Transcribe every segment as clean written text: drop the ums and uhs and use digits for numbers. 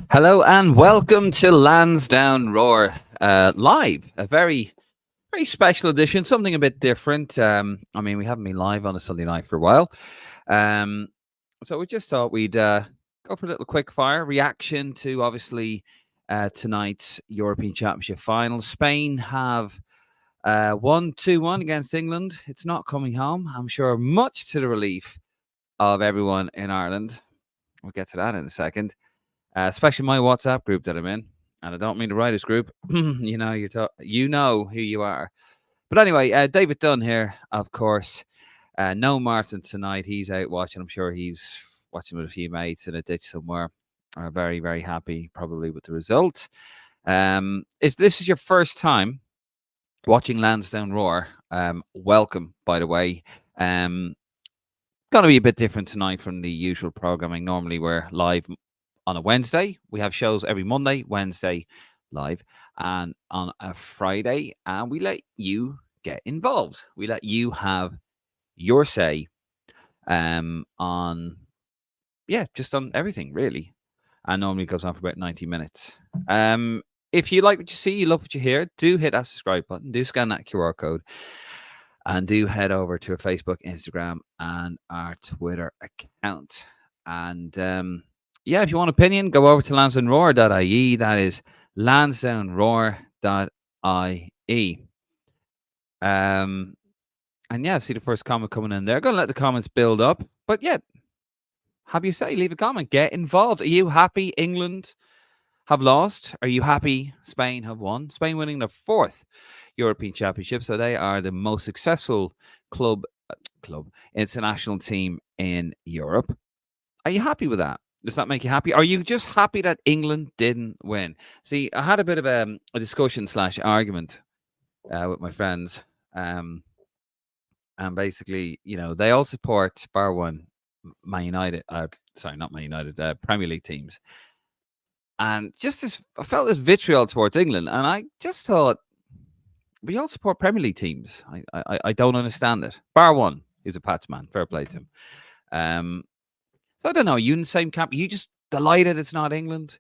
Hello and welcome to Lansdowne Roar live. A very special edition, something a bit different. We haven't been live on a Sunday night for a while, um, so we just thought we'd go for a little quick fire reaction to obviously tonight's European Championship final. Spain have won 2-1 against England. It's not coming home, I'm sure, much to the relief of everyone in Ireland. We'll get to that in a second. Especially my WhatsApp group that I'm in, and I don't mean the writers group. You know who you are. But anyway, David Dunn here, of course. No Martin tonight. He's out watching. I'm sure he's watching with a few mates in a ditch somewhere. Very, very happy probably with the result. If this is your first time watching Lansdowne Roar, welcome, by the way. Going to be a bit different tonight from the usual programming. Normally we're live on a Wednesday. We have shows every Monday, Wednesday live, and on a Friday, and we let you get involved. We let you have your say on just on everything really. And normally it goes on for about 90 minutes. If you like what you see, you love what you hear, do hit that subscribe button, do scan that QR code, and do head over to our Facebook, Instagram, and our Twitter account. And if you want opinion, go over to lansdowneroar.ie. That is lansdowneroar.ie. See the first comment coming in there. Going to let the comments build up. But have you say, leave a comment, get involved. Are you happy England have lost? Are you happy Spain have won? Spain winning their fourth European Championship, so they are the most successful club international team in Europe. Are you happy with that? Does that make you happy? Are you just happy that England didn't win? See, I had a bit of a discussion / argument with my friends, and basically, they all support bar one Man United. Not Man United, Premier League teams. And I felt this vitriol towards England, and I just thought, we all support Premier League teams. I don't understand it. Bar one, he's a Pats man. Fair play to him. So I don't know. You in the same camp? You just delighted it's not England?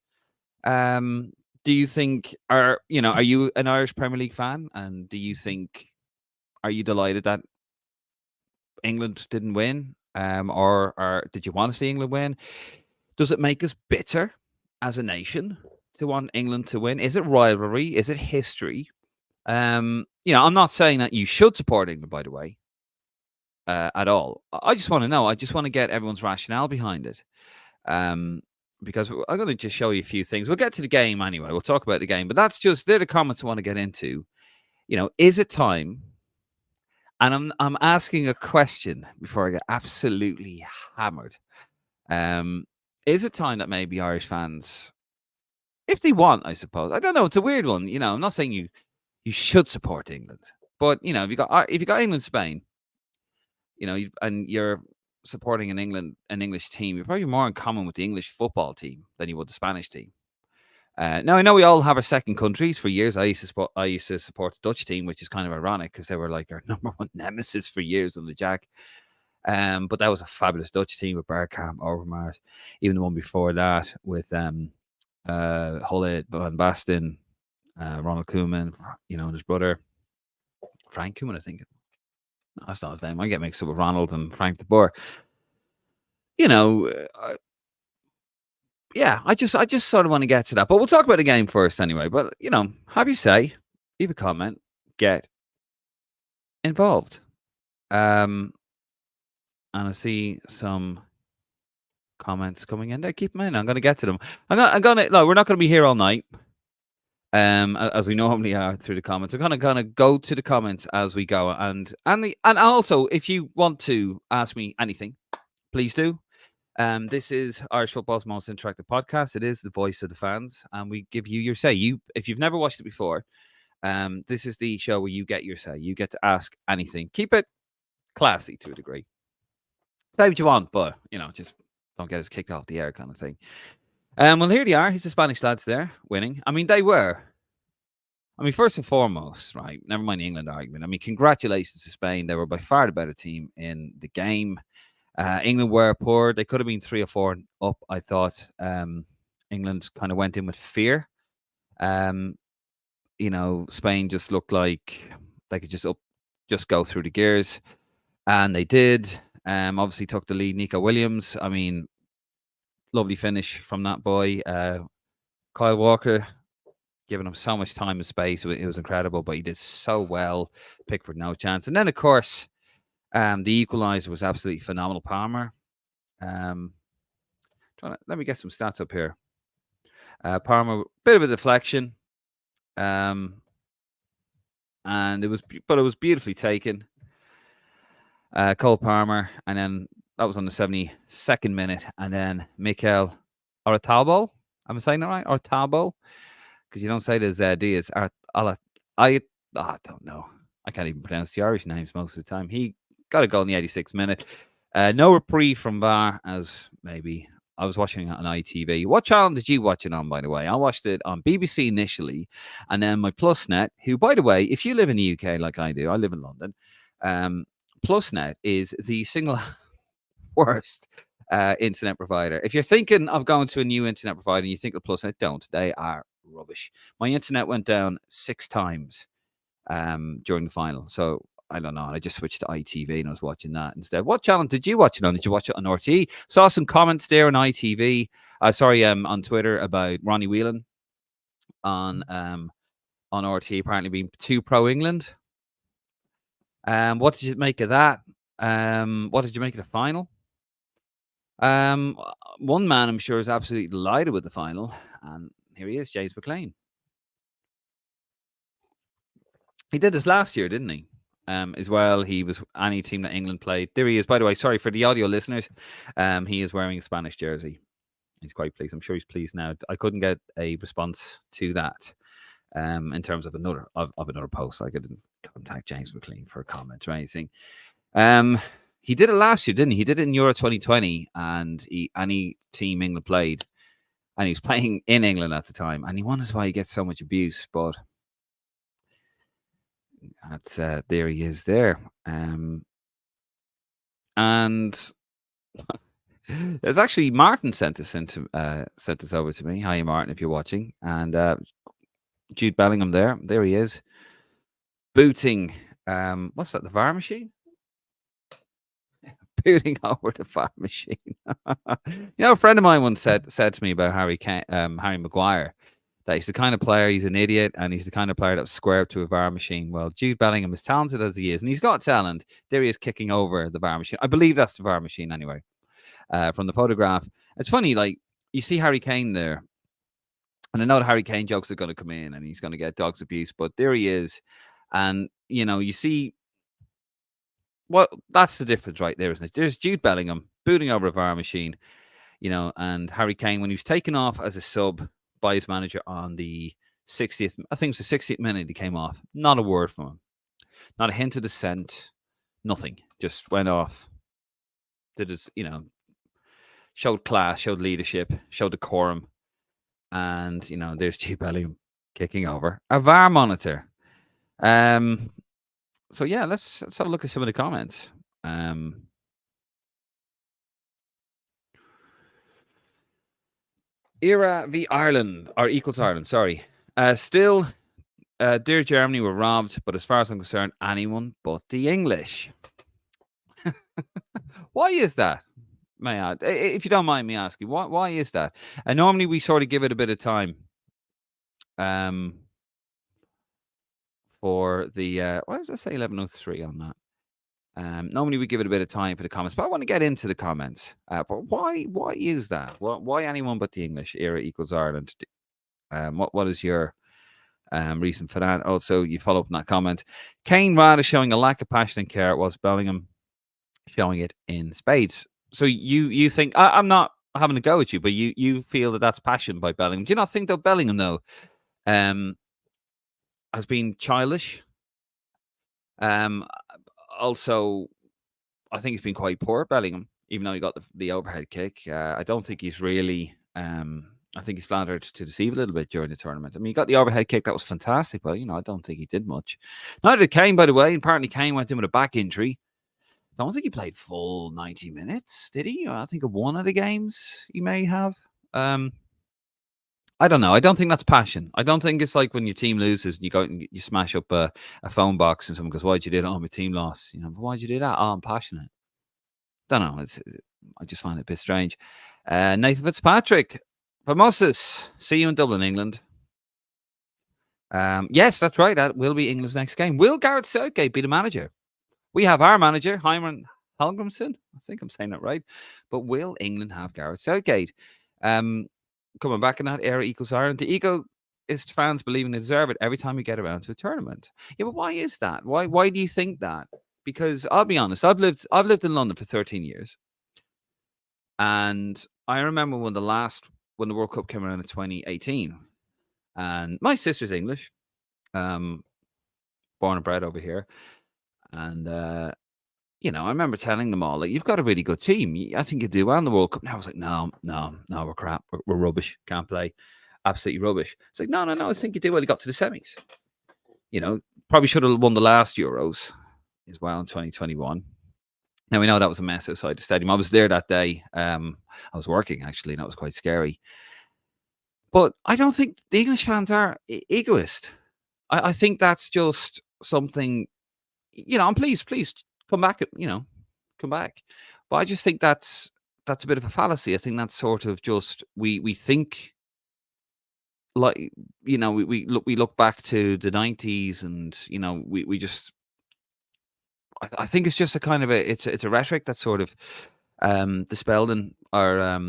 Do you think are you an Irish Premier League fan? And are you delighted that England didn't win? Or did you want to see England win? Does it make us bitter as a nation to want England to win? Is it rivalry? Is it history? I'm not saying that you should support England, by the way, at all. I just want to know. I just want to get everyone's rationale behind it. Because I'm going to just show you a few things. We'll get to the game anyway. We'll talk about the game, but they're the comments I want to get into. Is it time? And I'm asking a question before I get absolutely hammered. Is it time that maybe Irish fans, if they want, I suppose, I don't know, it's a weird one. I'm not saying you should support England, but if you got England, Spain, and you're supporting an English team, you're probably more in common with the English football team than you would the Spanish team. Now I know we all have our second countries. For years, I used to support the Dutch team, which is kind of ironic because they were like our number one nemesis for years on the Jack. But that was a fabulous Dutch team with Bergkamp, Overmars, even the one before that with Hulle, Van Basten, Ronald Koeman, and his brother Frank Koeman, I think. No, that's not his name. I get mixed up with Ronald and Frank de Boer. I just sort of want to get to that, but we'll talk about the game first anyway. But have you say, leave a comment, get involved. And I see some comments coming in there. Keep them in. I'm going to get to them. I'm gonna. No, we're not going to be here all night. As we normally are through the comments. We're gonna go to the comments as we go, and also if you want to ask me anything, please do. This is Irish football's most interactive podcast. It is the voice of the fans, and we give you your say. If you've never watched it before, this is the show where you get your say. You get to ask anything. Keep it classy to a degree. Say what you want, but just don't get us kicked off the air, kind of thing. Well, here they are. Here's the Spanish lads there winning. I mean, they were. First and foremost, right? Never mind the England argument. Congratulations to Spain. They were by far the better team in the game. England were poor. They could have been 3 or 4 up, I thought. England kind of went in with fear. Um, Spain just looked like they could just go through the gears, and they did. Obviously took the lead. Nico Williams. I mean, lovely finish from that boy. Kyle Walker giving him so much time and space. It was incredible, but he did so well. Pickford, no chance. And then, of course, the equaliser was absolutely phenomenal. Palmer. Let me get some stats up here. Palmer, bit of a deflection, and it was beautifully taken. Cole Palmer, and then that was on the 72nd minute, and then Mikel Oyarzabal. Am I saying that right? Oyarzabal, because you don't say the Z, do you? It's I don't know. I can't even pronounce the Irish names most of the time. He got a goal in the 86th minute. No reprieve from VAR, as maybe I was watching it on ITV. What channel did you watch it on, by the way? I watched it on BBC initially, and then my PlusNet, who, by the way, if you live in the UK like I do, I live in London, PlusNet is the single worst internet provider. If you're thinking of going to a new internet provider and you think of PlusNet, don't. They are rubbish. My internet went down 6 times during the final. So I don't know. I just switched to ITV and I was watching that instead. What channel did you watch it on? Did you watch it on RTE? Saw some comments there on ITV. On Twitter about Ronnie Whelan on RTE apparently being too pro England. What did you make of that? What did you make of the final? One man I'm sure is absolutely delighted with the final, and here he is, James McLean. He did this last year, didn't he? As well, he was any team that England played. There he is. By the way, sorry for the audio listeners. He is wearing a Spanish jersey. He's quite pleased. I'm sure he's pleased now. I couldn't get a response to that. In terms of another post, I couldn't contact James McLean for a comment or anything. He did it last year, didn't he? He did it in Euro 2020, and any team England played, and he was playing in England at the time, and he wonders why he gets so much abuse. But that's there he is there, and there's actually Martin sent this over to me. Hi, Martin, if you're watching, and Jude Bellingham there he is, booting. What's that? The VAR machine. Booting over the VAR machine. A friend of mine once said to me about Harry Maguire that he's the kind of player, he's an idiot, and he's the kind of player that's square up to a VAR machine. Well, Jude Bellingham, as talented as he is, and he's got talent, there he is kicking over the VAR machine. I believe that's the VAR machine anyway, from the photograph. It's funny, like, you see Harry Kane there, and I know the Harry Kane jokes are going to come in, and he's going to get dogs abuse, but there he is, and, you see, well, that's the difference right there, isn't it? There's Jude Bellingham booting over a VAR machine, and Harry Kane, when he was taken off as a sub by his manager on the 60th, I think it was the 60th minute he came off. Not a word from him. Not a hint of dissent. Nothing. Just went off. Did his, showed class, showed leadership, showed decorum. And, there's Jude Bellingham kicking over a VAR monitor. So yeah, let's have a look at some of the comments. Era v Ireland, or equals Ireland, sorry. Still, dear Germany were robbed, but as far as I'm concerned, anyone but the English. Why is that? May I, if you don't mind me asking, why is that? And normally we sort of give it a bit of time. For the why does it say 11:03 on that? Normally we give it a bit of time for the comments, but I want to get into the comments. But why is that? Why anyone but the English? Era equals Ireland. What is your reason for that? Also, you follow up on that comment. Kane rather showing a lack of passion and care, whilst Bellingham showing it in spades. So you think I'm not having a go at you, but you feel that that's passion by Bellingham. Do you not think that Bellingham though has been childish? Also, I think he's been quite poor, Bellingham, even though he got the overhead kick. I don't think he's really. I think he's flattered to deceive a little bit during the tournament. I mean, he got the overhead kick, that was fantastic, but I don't think he did much. Neither did Kane, by the way. Apparently, Kane went in with a back injury. I don't think he played full 90 minutes, did he? I think of one of the games he may have. I don't know. I don't think that's passion. I don't think it's like when your team loses and you go out and you smash up a phone box and someone goes, "Why'd you do that?" "Oh, my team lost." But why'd you do that?" "Oh, I'm passionate." Don't know. I just find it a bit strange. Nathan Fitzpatrick, Mimosas. See you in Dublin, England. Yes, that's right. That will be England's next game. Will Gareth Southgate be the manager? We have our manager, Hyman Hallgrimsson. I think I'm saying that right. But will England have Gareth Southgate? Um, Coming back in that era equals Ireland. The egoist fans believing they deserve it every time we get around to a tournament. Yeah, but why is that? Why do you think that? Because I'll be honest, I've lived in London for 13 years, and I remember when the World Cup came around in 2018, and my sister's English, um, born and bred over here, and I remember telling them all, like, "You've got a really good team. I think you do well in the World Cup." And I was like, "No, no, no, we're crap. We're rubbish. Can't play. Absolutely rubbish." It's like, "No, no, no. I think you do well. You got to the semis. You know, probably should have won the last Euros as well in 2021." Now we know that was a mess outside the stadium. I was there that day. I was working actually, and that was quite scary. But I don't think the English fans are egoist. I think that's just something. And please come back. Come back. But I just think that's a bit of a fallacy. I think that's sort of just we think like we look back to the 90s, and we just I think it's just a kind of it's a rhetoric that's sort of dispelled or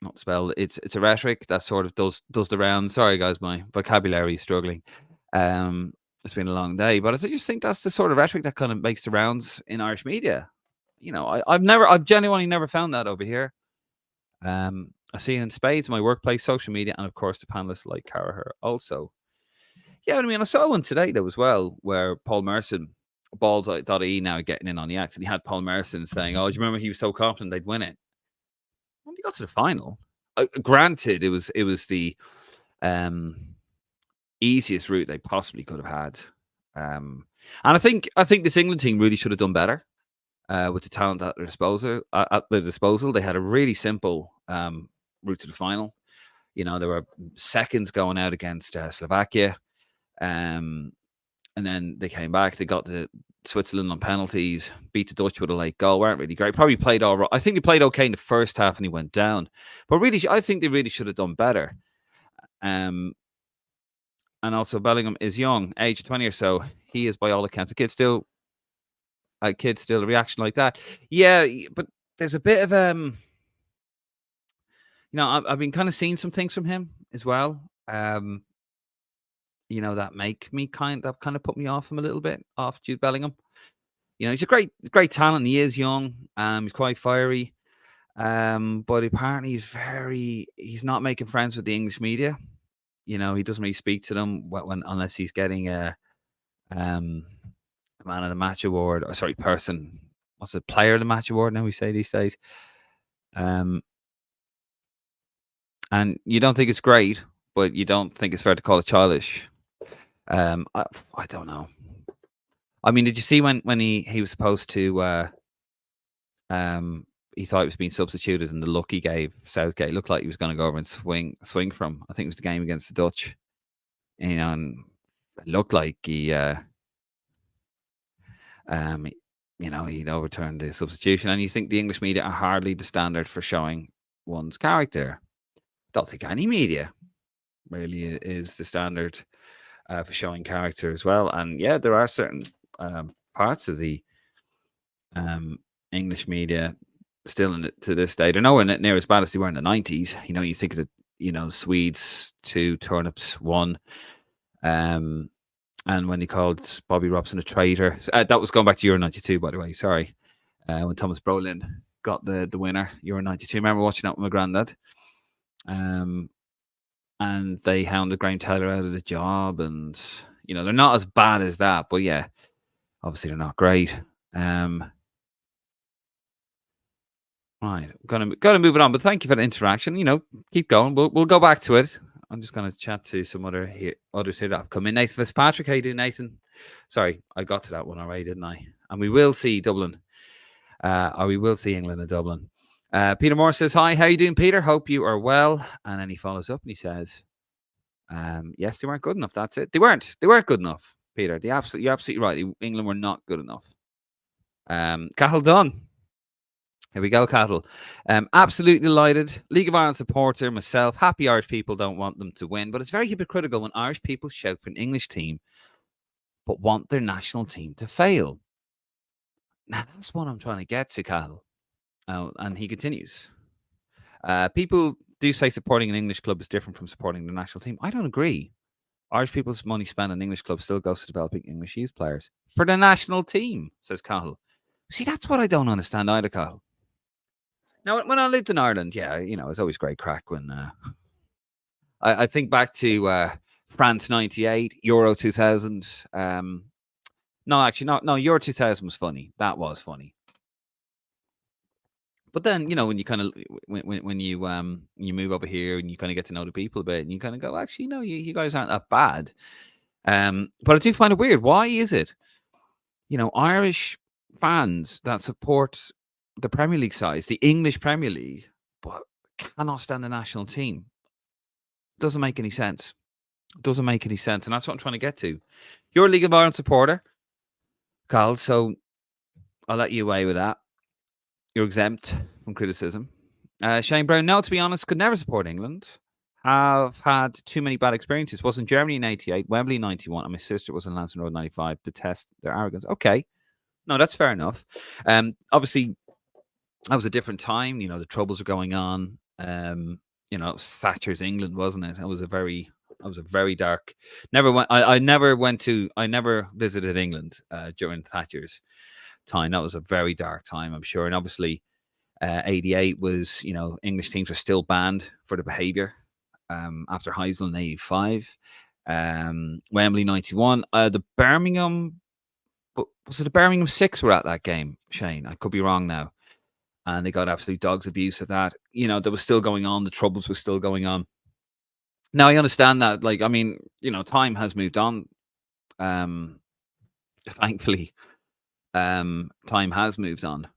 not dispelled. It's a rhetoric that sort of does the round. Sorry guys, my vocabulary is struggling. Um it's been a long day, but I just think that's the sort of rhetoric that kind of makes the rounds in Irish media. I've genuinely never found that over here. I see it in spades, my workplace, social media, and of course the panelists like Caraher also. Yeah, I mean, I saw one today though as well, where Paul Merson, balls.ie now getting in on the act, and he had Paul Merson saying, "Oh, do you remember he was so confident they'd win it?" Well, they got to the final. Granted, it was the um, easiest route they possibly could have had, and I think this England team really should have done better with the talent at their disposal. They had a really simple route to the final. There were seconds going out against Slovakia. Um, and then they came back. They got the Switzerland on penalties, beat the Dutch with a late goal. Weren't really great. Probably played all right. I think they played okay in the first half, and he went down. But really, I think they really should have done better. Um, and also Bellingham is young, age 20 or so. He is, by all accounts, a reaction like that. Yeah, but there's a bit of I've been kind of seeing some things from him as well. That make me kind of put me off him a little bit, off Jude Bellingham. He's a great talent. He is young. He's quite fiery. But apparently he's not making friends with the English media. He doesn't really speak to them unless he's getting a man of the match award, or sorry, what's it, player of the match award now we say these days. And you don't think it's great, but you don't think it's fair to call it childish. I don't know. I mean, did you see when he was supposed to he thought he was being substituted, and the look he gave Southgate looked like he was going to go over and swing from. I think it was the game against the Dutch. And it looked like he'd overturned the substitution. And you think the English media are hardly the standard for showing one's character. Don't think any media really is the standard for showing character as well. And yeah, there are certain parts of the English media still to this day. They're nowhere near as bad as they were in the 90s. You think of the Swedes 2, turnips 1. And when they called Bobby Robson a traitor, that was going back to Euro 92, by the way. Sorry, when Thomas Brolin got the winner, Euro 92. I remember watching that with my granddad. And they hounded Graham Taylor out of the job, and they're not as bad as that, but yeah, obviously they're not great. Right, gonna move it on, but thank you for the interaction. Keep going. We'll go back to it. I'm just gonna chat to some others here that have come in. Nathan Fitzpatrick, how you doing, Nathan? Sorry, I got to that one already, didn't I? And we will see Dublin, or we will see England in Dublin. Peter Moore says hi. How you doing, Peter? Hope you are well. And then he follows up and he says, Yes, they weren't good enough. That's it. They weren't. They weren't good enough, Peter. You're absolutely right. England were not good enough. Cahill Dunn. Here we go, Cattle. Absolutely delighted. League of Ireland supporter myself. Happy Irish people don't want them to win, but it's very hypocritical when Irish people shout for an English team but want their national team to fail. Now, that's what I'm trying to get to, Cattle. And he continues. People do say supporting an English club is different from supporting the national team. I don't agree. Irish people's money spent on English clubs still goes to developing English youth players for the national team, says Cahill. See, that's what I don't understand either, Cahill. Now, when I lived in Ireland, yeah, it was always great crack when I think back to France 98, Euro 2000. No, actually, no, Euro 2000 was funny. That was funny. But then, when you kind of when you move over here and you kind of get to know the people a bit, and you kind of go, actually, no, you guys aren't that bad. But I do find it weird. Why is it, Irish fans that support the Premier League sides, the English Premier League, but cannot stand the national team? Doesn't make any sense. Doesn't make any sense, and that's what I'm trying to get to. You're a League of Ireland supporter, Carl, so I'll let you away with that. You're exempt from criticism. Shane Brown, no, to be honest, could never support England. Have had too many bad experiences. Was in Germany in 88, Wembley in 91, and my sister was in Lansdowne Road 95. Detest their arrogance. Okay. No, that's fair enough. Obviously, that was a different time. The troubles are going on. Thatcher's England, wasn't it? That was a very dark. Never went. I never visited England during Thatcher's time. That was a very dark time, I'm sure. And obviously, 88 was, English teams were still banned for the behaviour after Heysel in 85. Wembley 91. The Birmingham, was it the Birmingham Six were at that game, Shane? I could be wrong now. And they got absolute dog's abuse of that. That was still going on. The troubles were still going on. Now, I understand that. Time has moved on. Thankfully, time has moved on.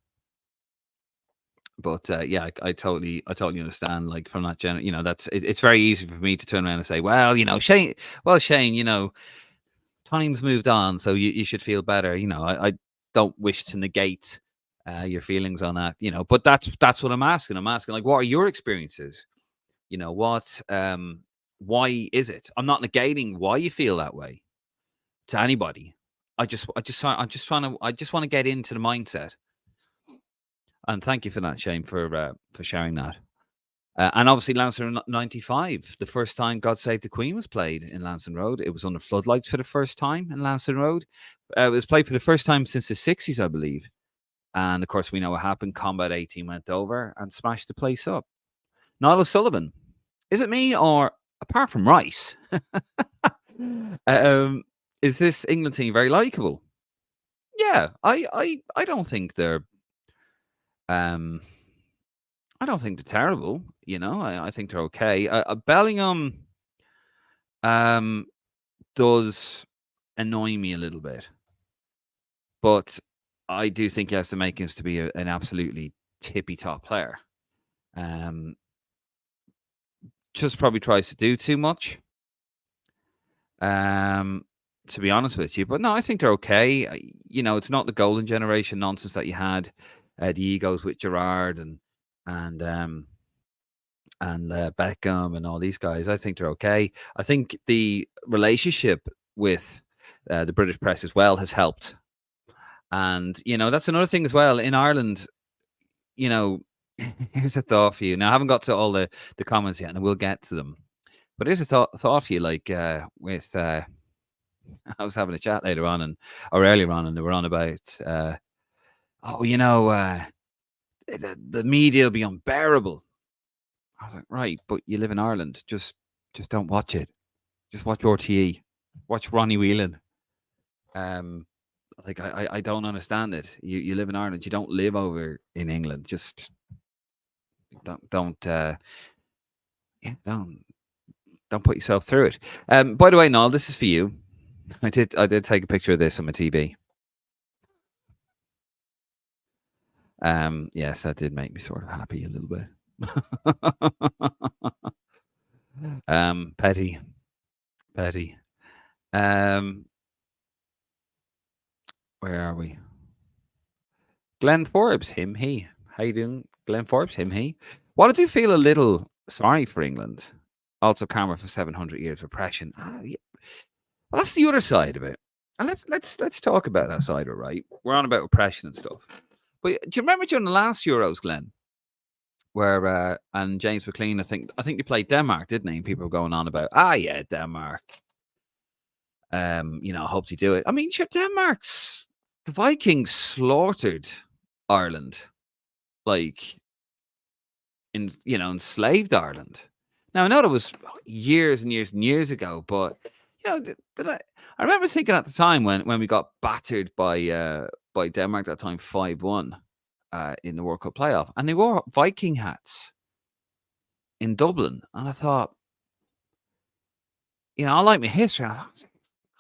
But I totally understand. Like, from that it's very easy for me to turn around and say, well, Shane, time's moved on, so you should feel better. I don't wish to negate your feelings on that. But that's what I'm asking. I'm asking, like, what are your experiences? Why is it? I'm not negating why you feel that way to anybody. I just want to get into the mindset. And thank you for that, Shane, for sharing that. And obviously, Lansdowne 95, the first time God Save the Queen was played in Lansdowne Road. It was under floodlights for the first time in Lansdowne Road. It was played for the first time since the 60s, I believe. And of course, we know what happened. Combat 18 went over and smashed the place up. Niall O'Sullivan, is it me, or apart from Rice, is this England team very likable? Yeah, I don't think they're I don't think they're terrible. I think they're okay. Bellingham does annoy me a little bit, but I do think he has the makings to be an absolutely tippy top player. Just probably tries to do too much. To be honest with you, but no, I think they're okay. It's not the golden generation nonsense that you had, the egos with Gerrard and Beckham and all these guys. I think they're okay. I think the relationship with the British press as well has helped. And, that's another thing as well. In Ireland, here's a thought for you. Now, I haven't got to all the comments yet, and we'll get to them. But here's a thought for you, like with... I was having a chat earlier on, and they were on about, the media will be unbearable. I was like, right, but you live in Ireland. Just don't watch it. Just watch RTE. Watch Ronnie Whelan. I don't understand it. You live in Ireland. You don't live over in England. Just don't put yourself through it. By the way, Noel, this is for you. I did take a picture of this on my TV. Yes, that did make me sort of happy a little bit. Petty. Petty. Um, where are we? Glenn Forbes, him, he. How you doing, Glenn Forbes, him, he? Well, I do feel a little sorry for England. Also, karma for 700 years of oppression. Yeah. Well, that's the other side of it. And let's talk about that side of it, right? We're on about oppression and stuff. But do you remember during the last Euros, Glenn, where and James McLean, I think they played Denmark, didn't he? And people were going on about, yeah, Denmark. I hope they do it. I mean, sure, the Vikings slaughtered Ireland, like enslaved Ireland. Now I know that was years and years and years ago, but I remember thinking at the time when we got battered by Denmark at that time 5-1 in the World Cup playoff, and they wore Viking hats in Dublin, and I thought, I like my history. I thought,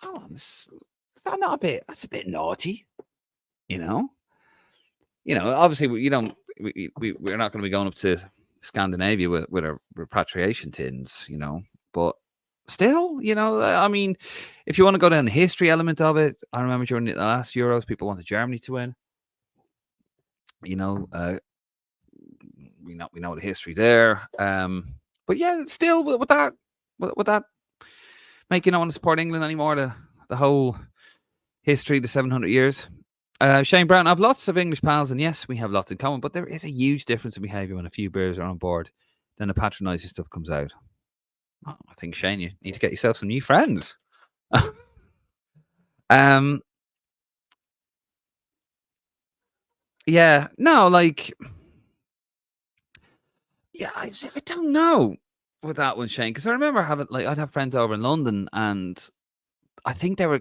oh, is that not a bit? That's a bit naughty, you know. Obviously we're not going to be going up to Scandinavia with our repatriation tins, but still, I mean, if you want to go down the history element of it, I remember during the last Euros, people wanted Germany to win. We know the history there. But yeah, still would that make you not want to support England anymore? The whole history, the 700 years. Shane Brown, I have lots of English pals, and yes, we have lots in common, but there is a huge difference in behaviour when a few beers are on board. Then the patronising stuff comes out. Oh, I think, Shane, you need to get yourself some new friends. Yeah, no, I don't know with that one, Shane, because I remember I'd have friends over in London, and I think I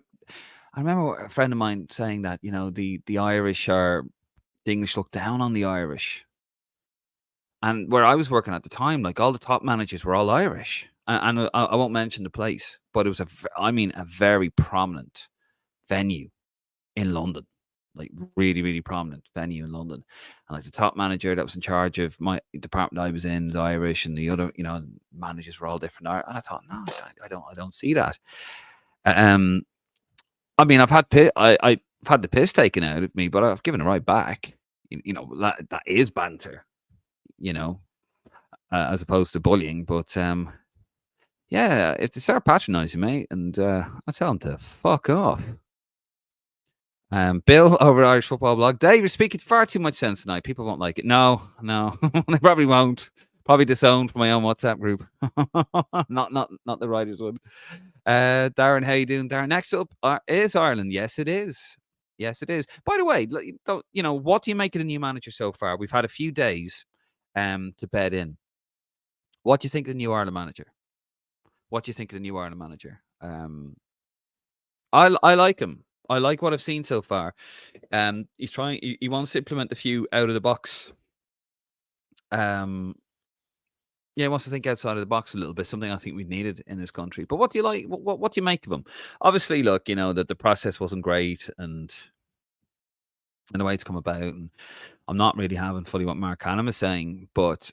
remember a friend of mine saying that, the Irish the English look down on the Irish. And where I was working at the time, like all the top managers were all Irish. And I won't mention the place, but it was a very prominent venue in London, like really, really prominent venue in London. And like the top manager that was in charge of my department I was in was Irish, and the other, managers were all different. And I thought, no, I don't see that. I mean, I've had I've had the piss taken out of me, but I've given it right back. That is banter, as opposed to bullying. But yeah, if they start patronising me, and I tell them to fuck off. Bill over at Irish Football Blog. Dave, you're speaking far too much sense tonight. People won't like it. No, they probably won't. Probably disowned from my own WhatsApp group. not the writers one. Darren, how you doing, Darren? Next up is Ireland. Yes, it is. Yes, it is. By the way, what do you make of the new manager so far? We've had a few days to bed in. What do you think of the new Ireland manager? I like him. I like what I've seen so far. He's trying. He wants to implement a few out of the box. He wants to think outside of the box a little bit. Something I think we needed in this country. But what do you like? What do you make of him? Obviously, look, that the process wasn't great, and the way it's come about. And I'm not really having fully what Mark Canham is saying, but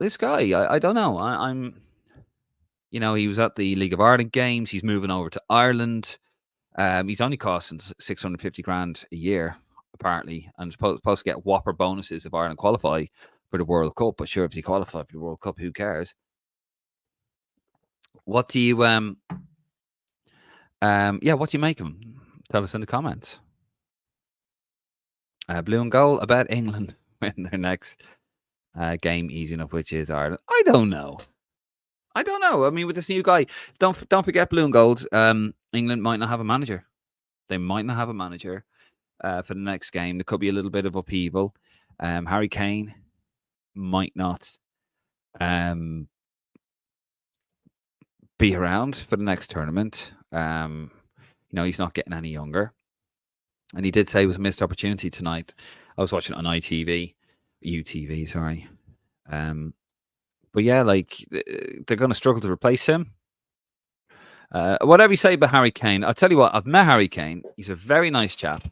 this guy, I don't know. I'm. He was at the League of Ireland games. He's moving over to Ireland. He's only costing 650 grand a year, apparently, and supposed to get whopper bonuses if Ireland qualify for the World Cup. But sure, if you qualify for the World Cup, who cares? What do you what do you make of him? Tell us in the comments. Blue and gold about England win their next game easy enough, which is Ireland. I don't know. I mean, with this new guy, don't forget blue and gold. England might not have a manager. They might not have a manager for the next game. There could be a little bit of upheaval. Harry Kane might not be around for the next tournament. He's not getting any younger. And he did say it was a missed opportunity tonight. I was watching it on UTV, sorry. But yeah, they're going to struggle to replace him. Whatever you say about Harry Kane, I'll tell you what, I've met Harry Kane. He's a very nice chap.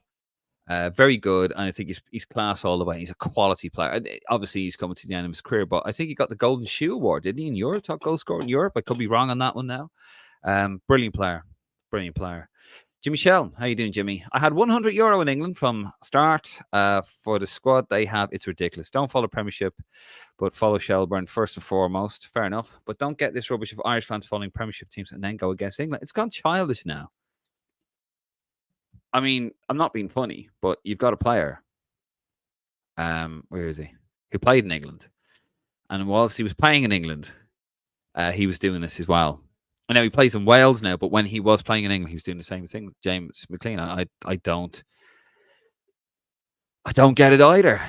Very good, and I think he's class all the way. He's a quality player. Obviously, he's coming to the end of his career, but I think he got the Golden Shoe Award, didn't he, in Europe? Top goal scorer in Europe. I could be wrong on that one now. Brilliant player. Brilliant player. Jimmy Shell, how you doing, Jimmy? I had €100 in England from start for the squad they have. It's ridiculous. Don't follow Premiership, but follow Shelburne first and foremost. Fair enough. But don't get this rubbish of Irish fans following Premiership teams and then go against England. It's gone childish now. I mean, I'm not being funny, but you've got a player. Where is he? Who played in England. And whilst he was playing in England, he was doing this as well. I know he plays in Wales now, but when he was playing in England, he was doing the same thing. James McLean, I don't get it either.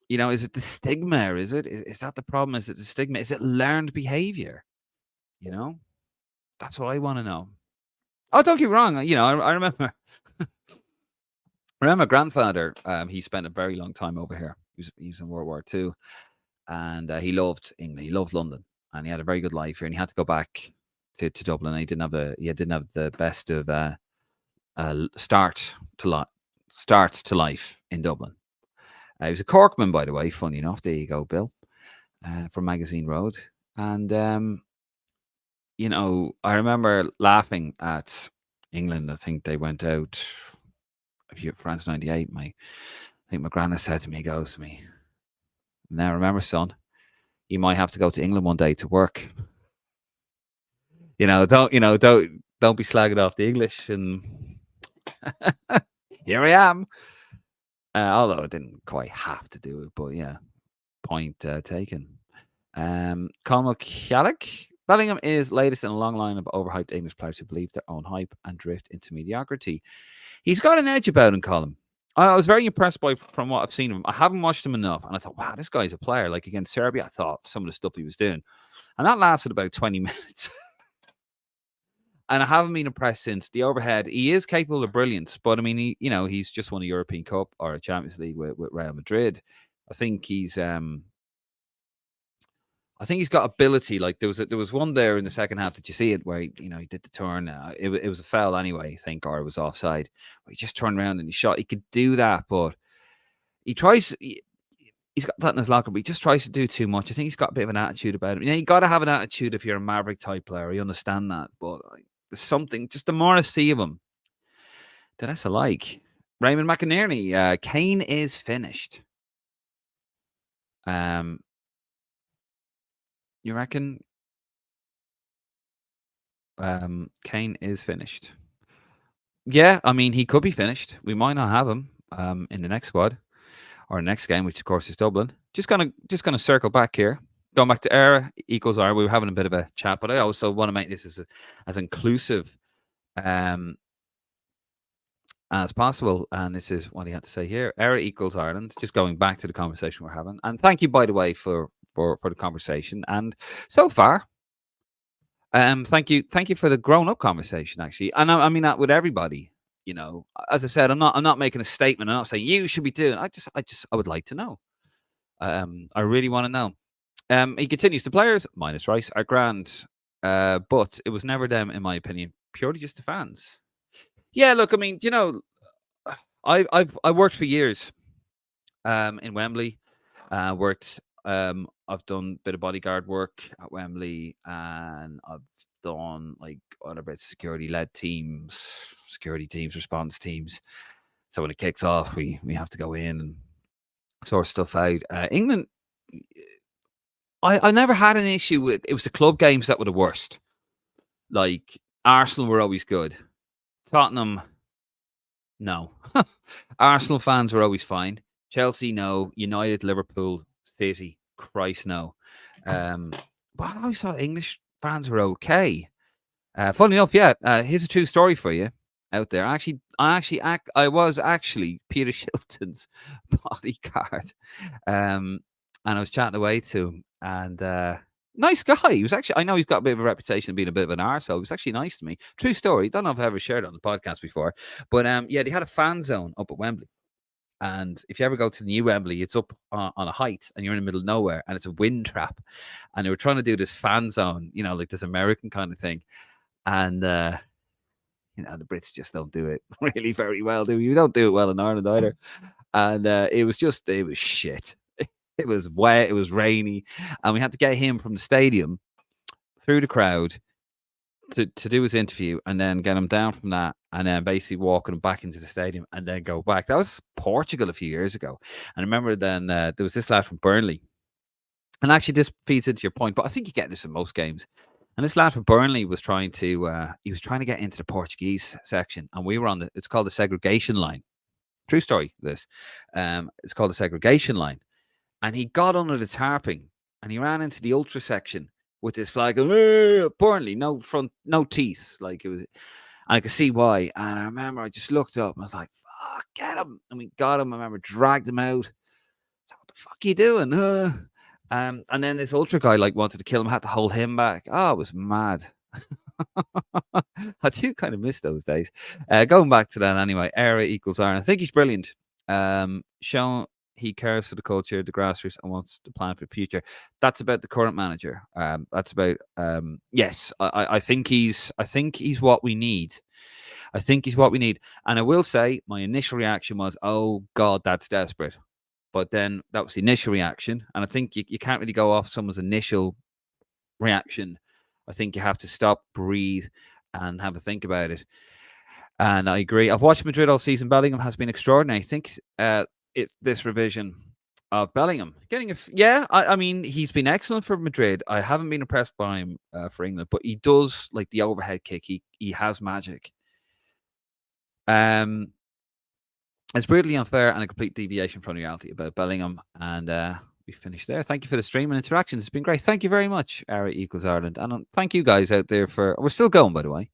Is it the stigma? Is that the problem? Is it the stigma? Is it learned behavior? That's what I want to know. Oh, don't get me wrong. I remember. I remember my grandfather. He spent a very long time over here. He was in World War II, and he loved England. He loved London, and he had a very good life here. And he had to go back to Dublin. He didn't have the best of starts to life in Dublin. He was a Corkman, by the way. Funny enough, there you go, Bill, from Magazine Road. And I remember laughing at England. I think they went out. France '98. I think my granddad said to me, he goes to me, "Now remember, son, you might have to go to England one day to work. Don't be slagging off the English." And here I am. Although I didn't quite have to do it, but yeah, point taken. Colm O'Callagh. Bellingham is latest in a long line of overhyped English players who believe their own hype and drift into mediocrity. He's got an edge about him, Colm. I was very impressed from what I've seen of him. I haven't watched him enough, and I thought, wow, this guy's a player. Like against Serbia, I thought some of the stuff he was doing, and that lasted about 20 minutes. And I haven't been impressed since. The overhead, he is capable of brilliance, but I mean, he's just won a European Cup or a Champions League with Real Madrid. I think he's got ability. Like there was one there in the second half. Did you see it where he did the turn? It was a foul anyway, I think, or it was offside. He just turned around and he shot. He could do that, but he tries. He's got that in his locker, but he just tries to do too much. I think he's got a bit of an attitude about him. You got to have an attitude if you're a Maverick type player. You understand that, but there's something. Just the more I see of him, the less I like. Raymond McInerney, Kane is finished. You reckon Kane is finished? Yeah, I mean, he could be finished. We might not have him in the next squad or next game, which of course is Dublin. Just gonna circle back here. Going back to era equals R. We were having a bit of a chat, but I also want to make this as inclusive as possible. And this is what he had to say here. Era equals Ireland. Just going back to the conversation we're having. And thank you, by the way, for the conversation. And so far, thank you for the grown-up conversation, actually. And I mean that with everybody. As I said, I'm not making a statement. I'm not saying you should be doing. I would like to know. I really want to know. He continues. The players, minus Rice, are grand, but it was never them, in my opinion. Purely just the fans. Yeah, look, I mean, I worked for years in Wembley. I've done a bit of bodyguard work at Wembley, and I've done like other bits, security teams, response teams. So when it kicks off, we have to go in and sort stuff out. England, I never had an issue with. It was the club games that were the worst. Like Arsenal were always good. Tottenham, no. Arsenal fans were always fine. Chelsea, no. United, Liverpool, City, Christ, no. But I always thought English fans were okay. Funny enough, yeah. Here's a true story for you out there. I was actually Peter Shilton's bodyguard, and I was chatting away to him. And nice guy. He was actually. I know he's got a bit of a reputation of being a bit of an arsehole. He was actually nice to me. True story. Don't know if I've ever shared it on the podcast before, but yeah, they had a fan zone up at Wembley. And if you ever go to the new Wembley, it's up on a height and you're in the middle of nowhere and it's a wind trap. And they were trying to do this fan zone, like this American kind of thing. And, the Brits just don't do it really very well, do we? We don't do it well in Ireland either. And it was shit. It was wet, it was rainy. And we had to get him from the stadium through the crowd to do his interview and then get him down from that and then basically walking him back into the stadium and then go back. That was Portugal a few years ago. And I remember then there was this lad from Burnley. And actually, this feeds into your point, but I think you get this in most games. And this lad from Burnley was trying to get into the Portuguese section, and we were on it's called the segregation line. True story. This, it's called the segregation line, and he got under the tarping and he ran into the ultra section with this flag of Burnley, no front, no teeth, like it was. And I could see why. And I remember I just looked up and I was like, "Fuck, get him!" And we got him. I remember dragged him out. So what the fuck are you doing? And then this ultra guy like wanted to kill him, had to hold him back. Oh, it was mad. I do kind of miss those days. Going back to that anyway, era equals Iron. I think he's brilliant. Shown he cares for the culture, the grassroots, and wants to plan for the future. That's about the current manager. That's about yes. I think he's what we need. I think he's what we need. And I will say, my initial reaction was, "Oh God, that's desperate." But then that was the initial reaction. And I think you can't really go off someone's initial reaction. I think you have to stop, breathe, and have a think about it. And I agree. I've watched Madrid all season. Bellingham has been extraordinary. I think this revision of Bellingham getting I mean, he's been excellent for Madrid. I haven't been impressed by him for England, but he does like the overhead kick. He has magic. It's brutally unfair and a complete deviation from reality about Bellingham. And we finished there. Thank you for the stream and interactions. It's been great. Thank you very much, Era equals Ireland. And thank you guys out there for, we're still going, by the way,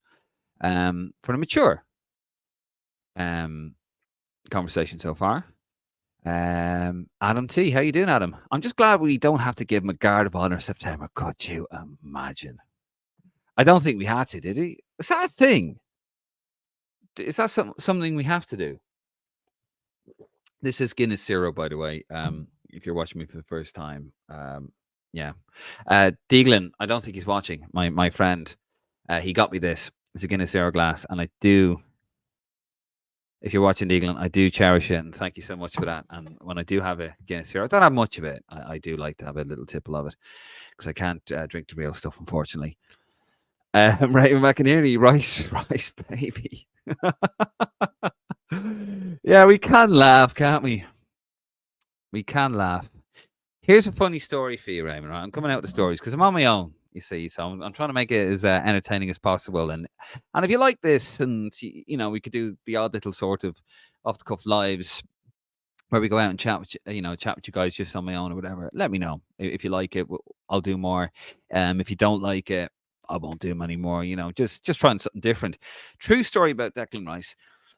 for the mature conversation so far. Adam T, how you doing, Adam? I'm just glad we don't have to give him a guard of honor September. Could you imagine? I don't think we had to, did he? Is that a thing? Is that something we have to do? This is Guinness Zero, by the way. If you're watching me for the first time, yeah. Deaglin, I don't think he's watching. My friend, he got me this. It's a Guinness Zero glass, and I do. If you're watching Deaglin, I do cherish it, and thank you so much for that. And when I do have a Guinness Zero, I don't have much of it. I do like to have a little tipple of it because I can't drink the real stuff, unfortunately. Right, McInerney, rice, baby. Yeah, we can laugh, can't we? We can laugh. Here's a funny story for you, Raymond. Right? I'm coming out with the stories because I'm on my own, you see. So I'm trying to make it as entertaining as possible. And if you like this, and we could do the odd little sort of off the cuff lives where we go out and chat with you guys just on my own or whatever. Let me know if you like it. I'll do more. If you don't like it, I won't do them anymore. Just trying something different. True story about Declan Rice.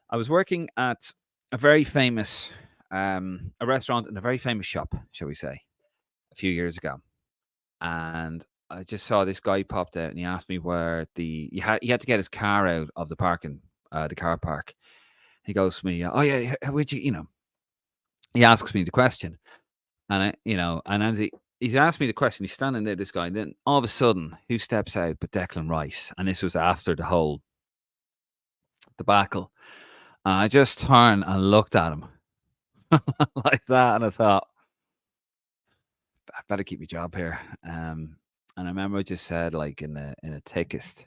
I was working at a very famous a restaurant in a very famous shop, shall we say, a few years ago, and I just saw this guy popped out and he asked me where he had to get his car out of the the car park. He goes to me, "Oh yeah, would you?" He asks me the question, and and as he's asked me the question, he's standing there, this guy, and then all of a sudden, who steps out but Declan Rice? And this was after the whole debacle. And I just turned and looked at him like that, and I thought, I better keep my job here. And I remember I just said, like in a thickest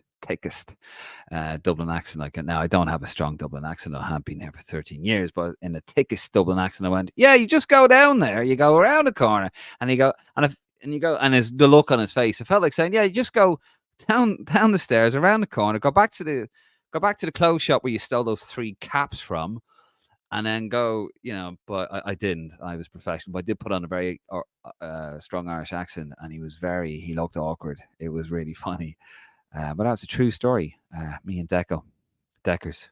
Dublin accent. Like, now I don't have a strong Dublin accent. I have been here for 13 years, but in the thickest Dublin accent, I went, "Yeah, you just go down there. You go around the corner, and you go, and the look on his face, it felt like saying, "Yeah, you just go down the stairs, around the corner, go back to the clothes shop where you stole those 3 caps from." And then go, but I didn't. I was professional, but I did put on a very strong Irish accent, and he looked awkward. It was really funny. But that's a true story. Me and Deckers.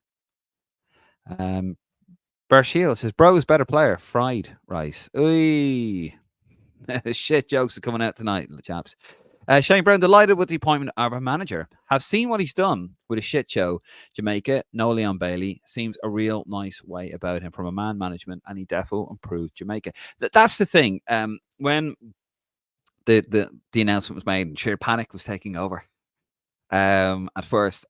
Bershiel says, "Bro's better player, fried rice." Ooh. Shit jokes are coming out tonight, chaps. Shane Brown, delighted with the appointment of our manager. Have seen what he's done with a shit show. Jamaica, no Leon Bailey. Seems a real nice way about him from a man management, and he definitely improved Jamaica. That's the thing. When the announcement was made, and sheer panic was taking over at first.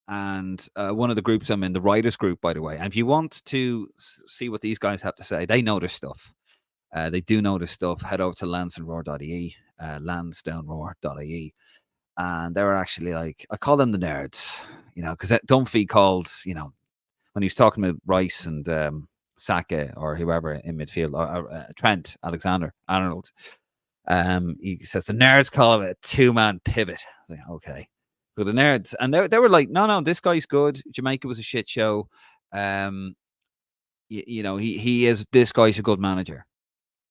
And one of the groups I'm in, the writers group, by the way. And if you want to see what these guys have to say, they know their stuff. They do know their stuff. Head over to lansdowneroar.ie, lansdowneroar.ie. and they were actually like, I call them the nerds, because Dunphy called, when he was talking about Rice and Saka or whoever in midfield, or Trent Alexander-Arnold, he says the nerds call it a two-man pivot. I was like, okay. So the nerds, and they were like, no, this guy's good. Jamaica was a shit show. This guy's a good manager,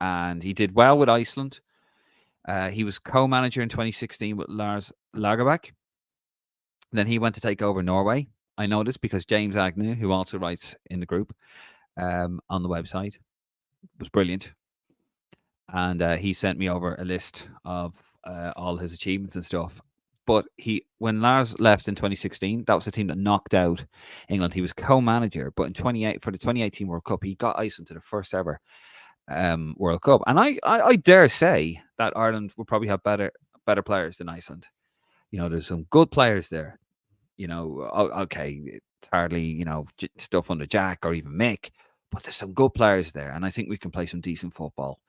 and he did well with Iceland. He was co-manager in 2016 with Lars Lagerbäck. Then he went to take over Norway. I know this because James Agnew, who also writes in the group on the website, was brilliant. And he sent me over a list of all his achievements and stuff. But when Lars left in 2016, that was the team that knocked out England. He was co-manager, but for the 2018 World Cup, he got Iceland to the first ever World Cup. And I dare say that Ireland will probably have better players than Iceland. There's some good players there. Okay, it's hardly, stuff under Jack or even Mick, but there's some good players there, and I think we can play some decent football.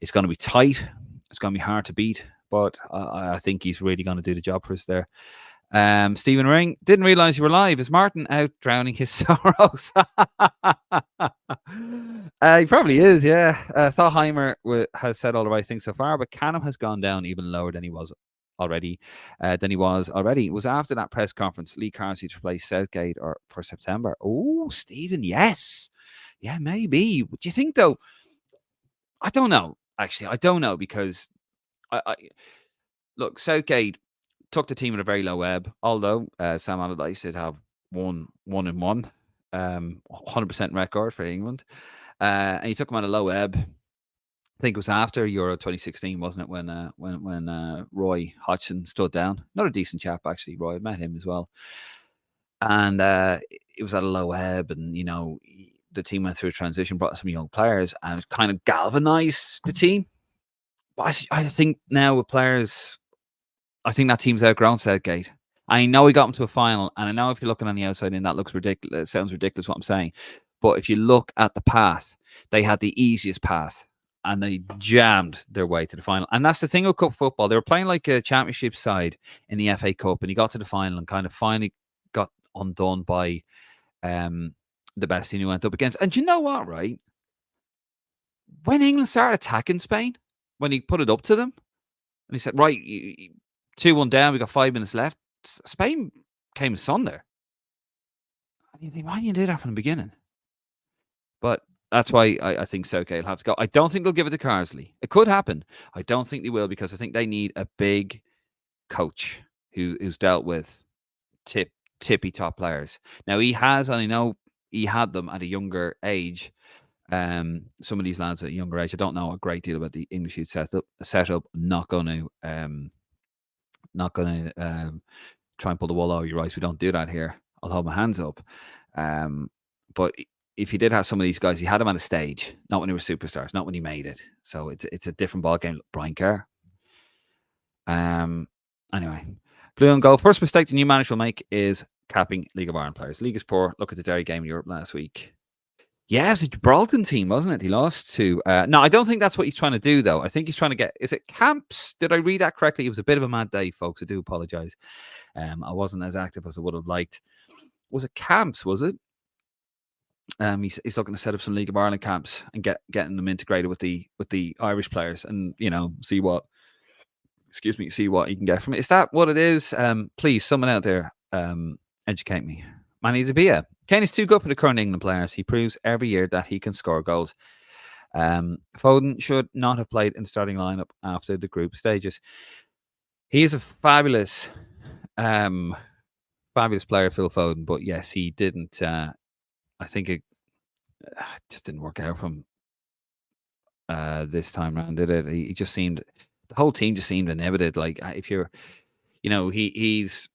It's going to be tight. It's going to be hard to beat, but I think he's really going to do the job for us there. Stephen Ring, didn't realise you were live. Is Martin out drowning his sorrows? He probably is, yeah. Thalheimer has said all the right things so far, but Canham has gone down even lower than he was already. It was after that press conference, Lee Carsley to replace Southgate or for September. Oh, Stephen, yes. Yeah, maybe. Do you think, though? I don't know. Actually, I don't know, because look, Southgate took the team at a very low ebb, although Sam Allardyce did have 1-1, 100% record for England. And he took him on a low ebb. I think it was after Euro 2016, wasn't it, when Roy Hodgson stood down? Not a decent chap, actually, Roy. I met him as well. And it was at a low ebb, and, the team went through a transition, brought some young players, and it kind of galvanized the team. But I think now with players, I think that team's outgrown Southgate. I know he got them to a final, and I know if you're looking on the outside in, that looks ridiculous. It sounds ridiculous what I'm saying. But if you look at the path, they had the easiest path, and they jammed their way to the final. And that's the thing with cup football. They were playing like a championship side in the FA Cup, and he got to the final and kind of finally got undone by the best team he went up against. And you know what, right? When England started attacking Spain, when he put it up to them, and he said, right, 2-1 down, we got 5 minutes left, Spain came asunder. And you think, why didn't you do that from the beginning? But that's why I think Southgate will have to go. I don't think they'll give it to Carsley. It could happen. I don't think they will, because I think they need a big coach who's dealt with tippy top players. Now he has, and I know he had them at a younger age. Some of these lads at a younger age. I don't know a great deal about the English youth setup. Not going to try and pull the wool over your eyes. We don't do that here. I'll hold my hands up. But if he did have some of these guys, he had them on a stage, not when they were superstars, not when he made it. So it's a different ball game. Brian Kerr. Anyway, Blue and Gold. First mistake the new manager will make is capping League of Ireland players. League is poor. Look at the Derry game in Europe last week. Yeah, it was a Gibraltar team, wasn't it? He lost to... no, I don't think that's what he's trying to do, though. I think he's trying to get... Is it camps? Did I read that correctly? It was a bit of a mad day, folks. I do apologise. I wasn't as active as I would have liked. Was it camps, was it? He's looking to set up some League of Ireland camps and getting them integrated with the Irish players, and, see what he can get from it. Is that what it is? Please, someone out there, educate me. Manny Dabia. Kane is too good for the current England players. He proves every year that he can score goals. Foden should not have played in the starting lineup after the group stages. He is a fabulous player, Phil Foden, but yes, he didn't. I think it just didn't work out from this time around, did it? He just seemed, the whole team just seemed inhibited. Like, if you're, he's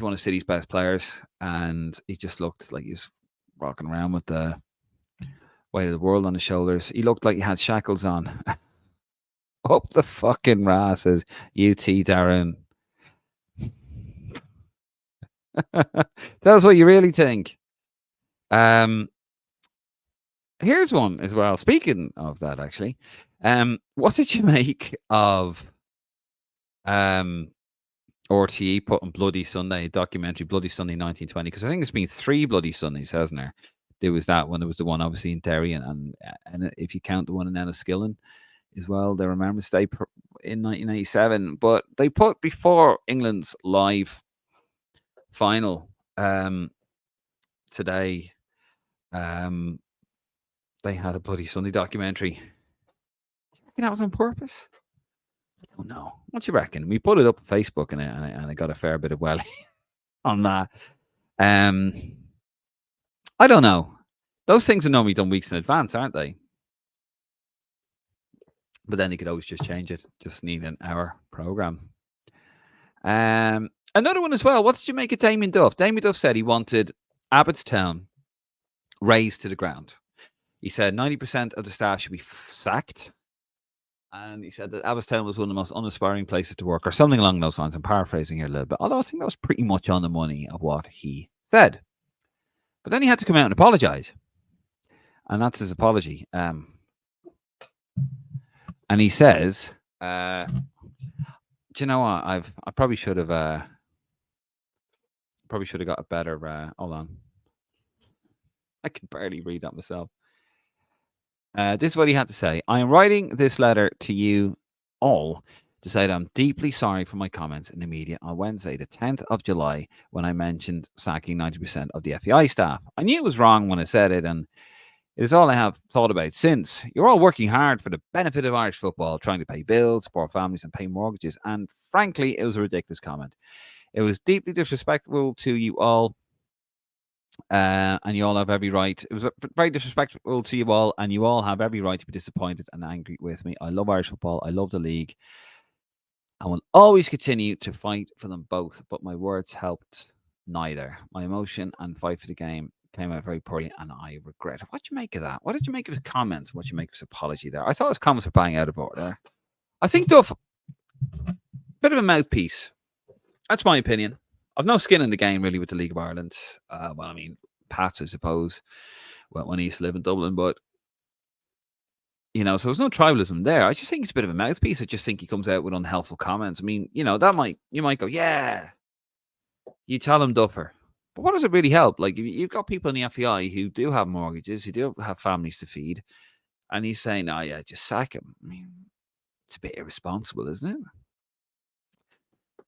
one of City's best players, and he just looked like he's rocking around with the weight of the world on his shoulders. He looked like he had shackles on. Up the fucking rasses, UT Darren. Tell us what you really think. Here's one as well. Speaking of that, actually, what did you make of or RTE put on Bloody Sunday, documentary Bloody Sunday 1920, because I think there's been 3 Bloody Sundays, hasn't there? There was that one. There was the one obviously in Derry, and if you count the one in Enniskillen as well, the Remembrance Day in 1987. But they put before England's live final today, they had a Bloody Sunday documentary. Do you reckon that was on purpose? I don't know. What do you reckon? We put it up on Facebook and I got a fair bit of welly on that. I don't know. Those things are normally done weeks in advance, aren't they? But then you could always just change it. Just need an hour program. Another one as well. What did you make of Damien Duff? Damien Duff said he wanted Abbottstown razed to the ground. He said 90% of the staff should be sacked. And he said that Abbottstown was one of the most uninspiring places to work, or something along those lines. I'm paraphrasing here a little bit, although I think that was pretty much on the money of what he said. But then he had to come out and apologise. And that's his apology. And he says, do you know what? I probably should have got a better. Hold on. I can barely read that myself. This is what he had to say. I am writing this letter to you all to say that I'm deeply sorry for my comments in the media on Wednesday, the 10th of July, when I mentioned sacking 90% of the FEI staff. I knew it was wrong when I said it, and it is all I have thought about since. You're all working hard for the benefit of Irish football, trying to pay bills, support families, and pay mortgages. And frankly, it was a ridiculous comment. It was deeply disrespectful to you all. And you all have every right. It was very disrespectful to you all, and you all have every right to be disappointed and angry with me. I love Irish football. I love the league. I will always continue to fight for them both, but my words helped neither. My emotion and fight for the game came out very poorly, and I regret it. What did you make of that? What did you make of his comments? What did you make of his apology there? I thought his comments were bang out of order. I think Duff, bit of a mouthpiece. That's my opinion. I've no skin in the game really with the League of Ireland. Well, I mean, Pats, I suppose, when he used to live in Dublin, but so there's no tribalism there. I just think he's a bit of a mouthpiece. I just think he comes out with unhelpful comments. I mean, you might go, yeah, you tell him, Duffer. But what does it really help? Like, you've got people in the FEI who do have mortgages, who do have families to feed, and he's saying, oh, yeah, just sack him. I mean, it's a bit irresponsible, isn't it?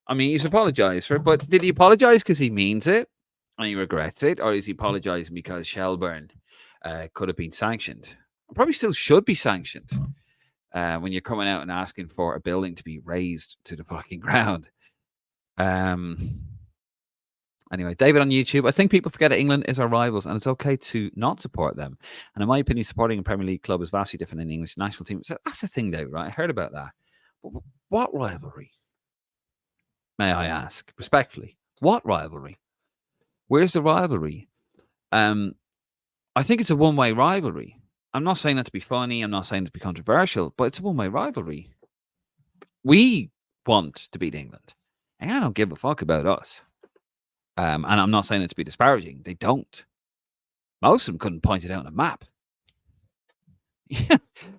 I mean, he's apologised for it, but did he apologise because he means it and he regrets it, or is he apologising because Shelburne could have been sanctioned? Probably still should be sanctioned when you're coming out and asking for a building to be razed to the fucking ground. Anyway, David on YouTube, I think people forget that England is our rivals and it's okay to not support them. And in my opinion, supporting a Premier League club is vastly different than the English national team. So that's the thing, David, right? I heard about that. But what rivalry? May I ask, respectfully, what rivalry? Where's the rivalry? I think it's a one-way rivalry. I'm not saying that to be funny. I'm not saying it to be controversial, but it's a one-way rivalry. We want to beat England, and I don't give a fuck about us. And I'm not saying it to be disparaging. They don't. Most of them couldn't point it out on a map.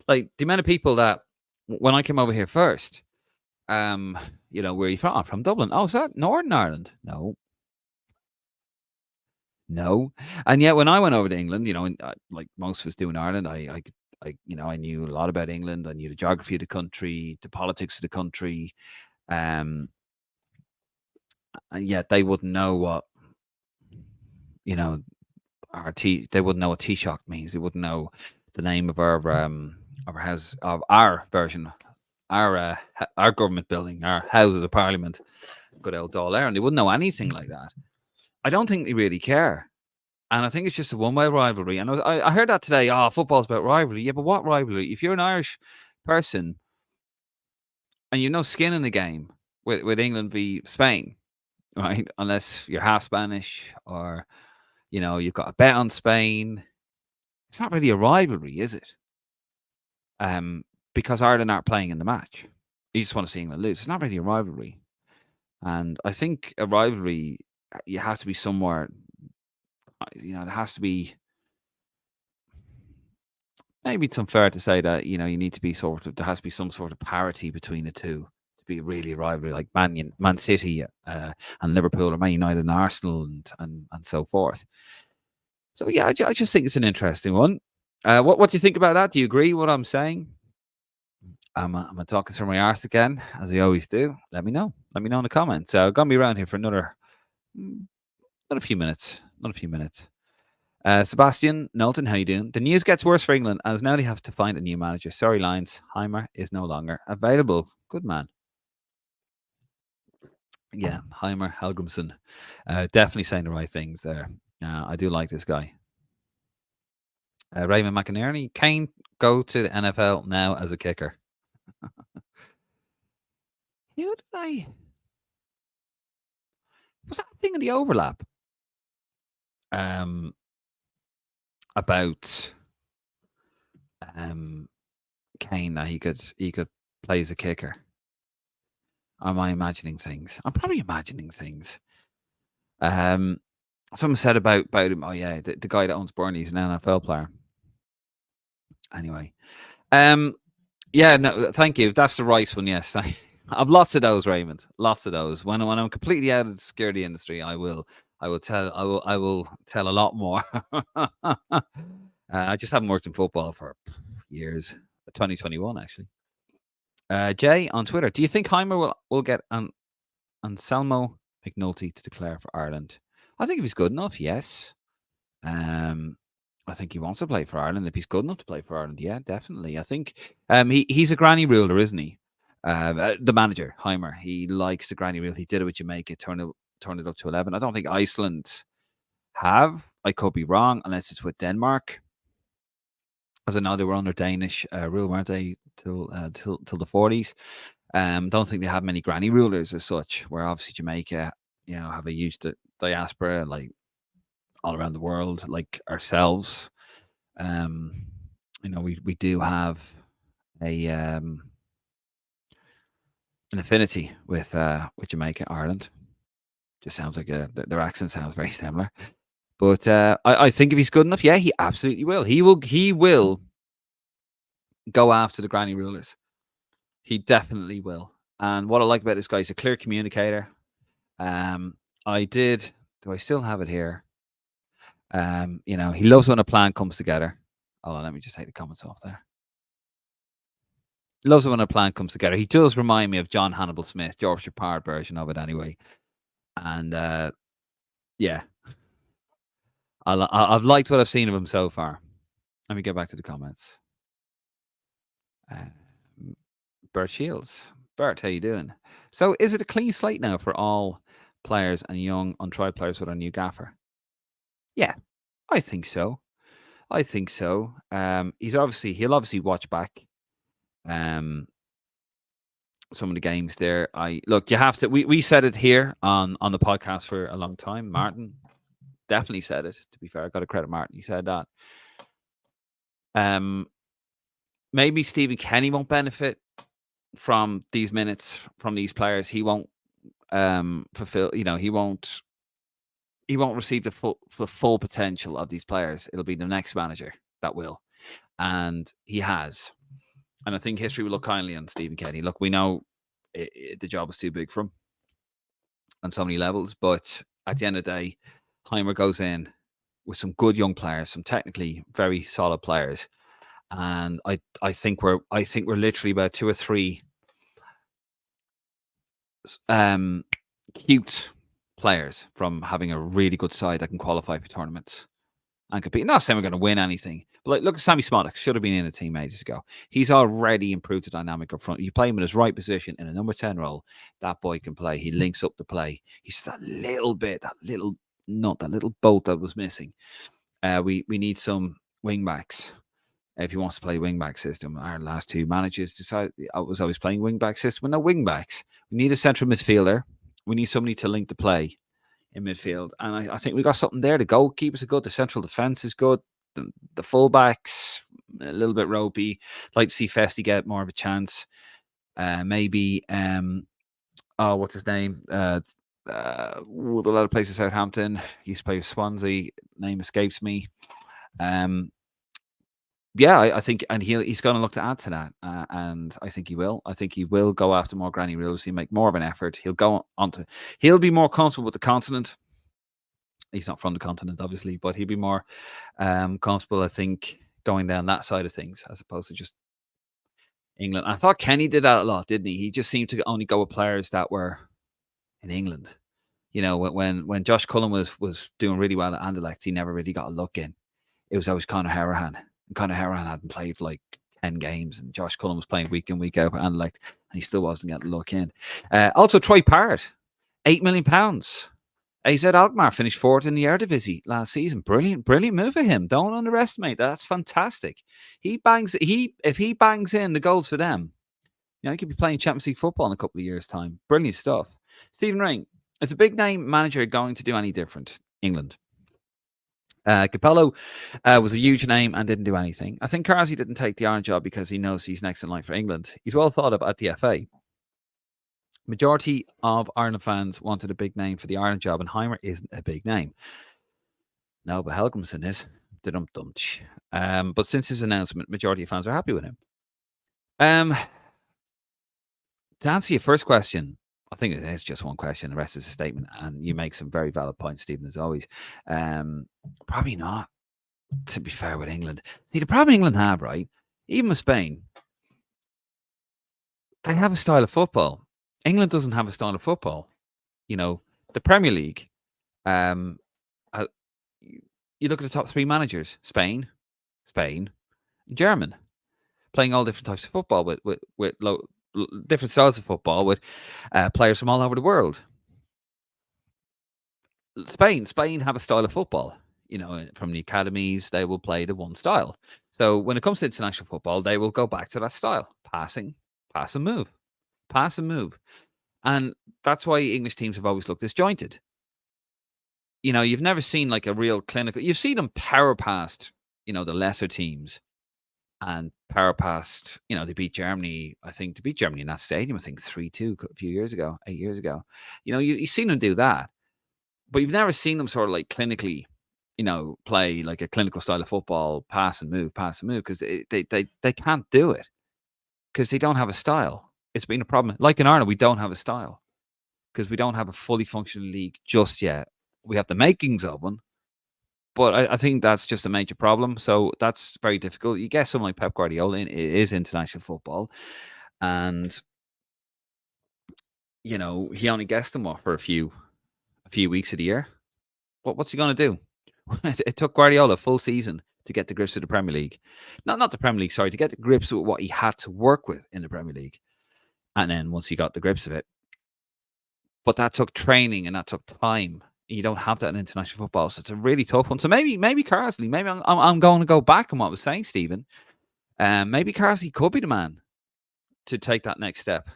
Like the amount of people that when I came over here first, where are you from? I'm from Dublin. Oh, is that Northern Ireland? No. And yet when I went over to England, like most of us do in Ireland, I knew a lot about England. I knew the geography of the country, the politics of the country. And yet they wouldn't know what, they wouldn't know what Taoiseach means. They wouldn't know the name of our house, of our version, our government building, our Houses of Parliament, good old Dáil Éireann. They wouldn't know anything like that. I don't think they really care. And I think it's just a one-way rivalry. And I heard that today. Oh, football's about rivalry. Yeah, but what rivalry? If you're an Irish person and you've no skin in the game with England v Spain, right? Unless you're half Spanish or, you've got a bet on Spain. It's not really a rivalry, is it? Because Ireland aren't playing in the match. You just want to see England lose. It's not really a rivalry. And I think a rivalry, you have to be somewhere, there has to be, maybe it's unfair to say that, you need to be there has to be some sort of parity between the two to be really a rivalry like Man City and Liverpool, or Man United and Arsenal, and so forth. So yeah, I just think it's an interesting one. What do you think about that? Do you agree with what I'm saying? I'm talking through my arse again, as I always do. Let me know. Let me know in the comments. Gonna be around here for mm, another few minutes. Another few minutes. Sebastian Knowlton, how you doing? The news gets worse for England as now they have to find a new manager. Sorry, Lions. Heimer is no longer available. Good man. Yeah, Heimer Helgrimson. Definitely saying the right things there. I do like this guy. Raymond McInerney. Kane go to the NFL now as a kicker. Who did I? Was that a thing in the overlap? About Kane that he could play as a kicker. Or am I imagining things? I'm probably imagining things. Someone said about him. Oh yeah, the guy that owns Burnley is an NFL player. Anyway, yeah, no, thank you. That's the right one. Yes, I've lots of those, Raymond. Lots of those. When I'm completely out of the security industry, I will tell a lot more. I just haven't worked in football for years. 2021 actually. Jay on Twitter. Do you think Heimer will get Anselmo McNulty to declare for Ireland? I think if he's good enough, yes. I think he wants to play for Ireland. If he's good enough to play for Ireland, yeah, definitely. I think he's a granny ruler, isn't he? The manager, Heimer, he likes the granny rule. He did it with Jamaica, turn it up to 11. I don't think Iceland have. I could be wrong, unless it's with Denmark. As I know, they were under Danish rule, weren't they, till the 40s. Don't think they have many granny rulers as such. Where obviously Jamaica, have a huge diaspora, like all around the world, like ourselves. We do have a an affinity with Jamaica, Ireland. Just sounds like their accent sounds very similar. But I think if he's good enough, yeah, he absolutely will. He will go after the granny rulers. He definitely will. And what I like about this guy, he's a clear communicator. Do I still have it here? He loves when a plan comes together. Hold on, let me just take the comments off there. He loves it when a plan comes together. He does remind me of John Hannibal Smith, George Shepard version of it anyway. And yeah, I've liked what I've seen of him so far. Let me get back to the comments. Bert Shields. Bert, how you doing? So is it a clean slate now for all players and young untried players with our new gaffer? Yeah, I think so. He'll obviously watch back some of the games there. You have to. We said it here on the podcast for a long time. Martin definitely said it. To be fair, I got to credit Martin. He said that. Maybe Stephen Kenny won't benefit from these minutes from these players. He won't fulfill. He won't receive the full potential of these players. It'll be the next manager that will, and he has. And I think history will look kindly on Stephen Kenny. Look, we know the job is too big for him on so many levels, but at the end of the day, Heimer goes in with some good young players, some technically very solid players, and I think we're literally about 2 or 3 cute players from having a really good side that can qualify for tournaments and compete. Not saying we're going to win anything, but look at Sammy Smolik. Should have been in a team ages ago. He's already improved the dynamic up front. You play him in his right position in a number 10 role. That boy can play. He links up the play. He's that little bit, that little bolt that was missing. We need some wing backs. If he wants to play wing back system, our last 2 managers decided I was always playing wing back system with no wing backs. We need a central midfielder. We need somebody to link the play in midfield, and I think we got something there. The goalkeepers are good. The central defense is good. The fullbacks a little bit ropey. Like to see Festy get more of a chance. Maybe what's his name? A lot of places. Southampton used to play with Swansea. Name escapes me. Yeah, I think, and he's going to look to add to that, and I think he will. I think he will go after more granny rules. He'll make more of an effort. He'll be more comfortable with the continent. He's not from the continent, obviously, but he'll be more comfortable, I think, going down that side of things as opposed to just England. I thought Kenny did that a lot, didn't he? He just seemed to only go with players that were in England. You know, when Josh Cullen was doing really well at Anderlecht, he never really got a look in. It was always Conor Hourihane. And Conor Hourihane hadn't played for like 10 games, and Josh Cullen was playing week in, week out for Anderlecht, and he still wasn't getting a look in. Also, Troy Parrott, £8 million. AZ Alkmaar finished fourth in the Eredivisie last season. Brilliant move for him. Don't underestimate that. That's fantastic. If he bangs in the goals for them, you know, he could be playing Champions League football in a couple of years' time. Brilliant stuff. Stephen Ring, is a big name manager going to do any different? England. Capello was a huge name and didn't do anything. I think Carsey didn't take the Ireland job because he knows he's next in line for England. He's well thought of at the FA. Majority of Ireland fans wanted a big name for the Ireland job, and Heimer isn't a big name. No, but Helgrimson is. But since his announcement, majority of fans are happy with him. To answer your first question, I think it is just one question. The rest is a statement, and you make some very valid points, Stephen, as always. Probably not, to be fair, with England. See, the problem England have, right, even with Spain, they have a style of football. England doesn't have a style of football. You know, the Premier League, you look at the top three managers, Spain, German, playing all different types of football with different styles of football with players from all over the world. Spain have a style of football. You know, from the academies, they will play the one style. So when it comes to international football, they will go back to that style: passing, pass and move. And that's why English teams have always looked disjointed. You know, you've never seen like a real clinical. You've seen them power past, you know, the lesser teams and power past. You know, they beat Germany. I think they beat Germany in that stadium. I think 3-2 a few years ago, 8 years ago. You know, you've seen them do that, but you've never seen them sort of like clinically, you know, play like a clinical style of football, pass and move, because they can't do it because they don't have a style. It's been a problem. Like in Ireland, we don't have a style because we don't have a fully functioning league just yet. We have the makings of one, but I think that's just a major problem. So that's very difficult. You get someone like Pep Guardiola in, it is international football, and you know he only gets them off for a few weeks of the year. What's he going to do? It took Guardiola a full season to get the grips with the Premier League. Not the Premier League, sorry, to get the grips with what he had to work with in the Premier League. And then once he got the grips of it, but that took training and that took time. You don't have that in international football, so it's a really tough one. So maybe Carsley, maybe I'm going to go back on what I was saying, Stephen. Maybe Carsley could be the man to take that next step,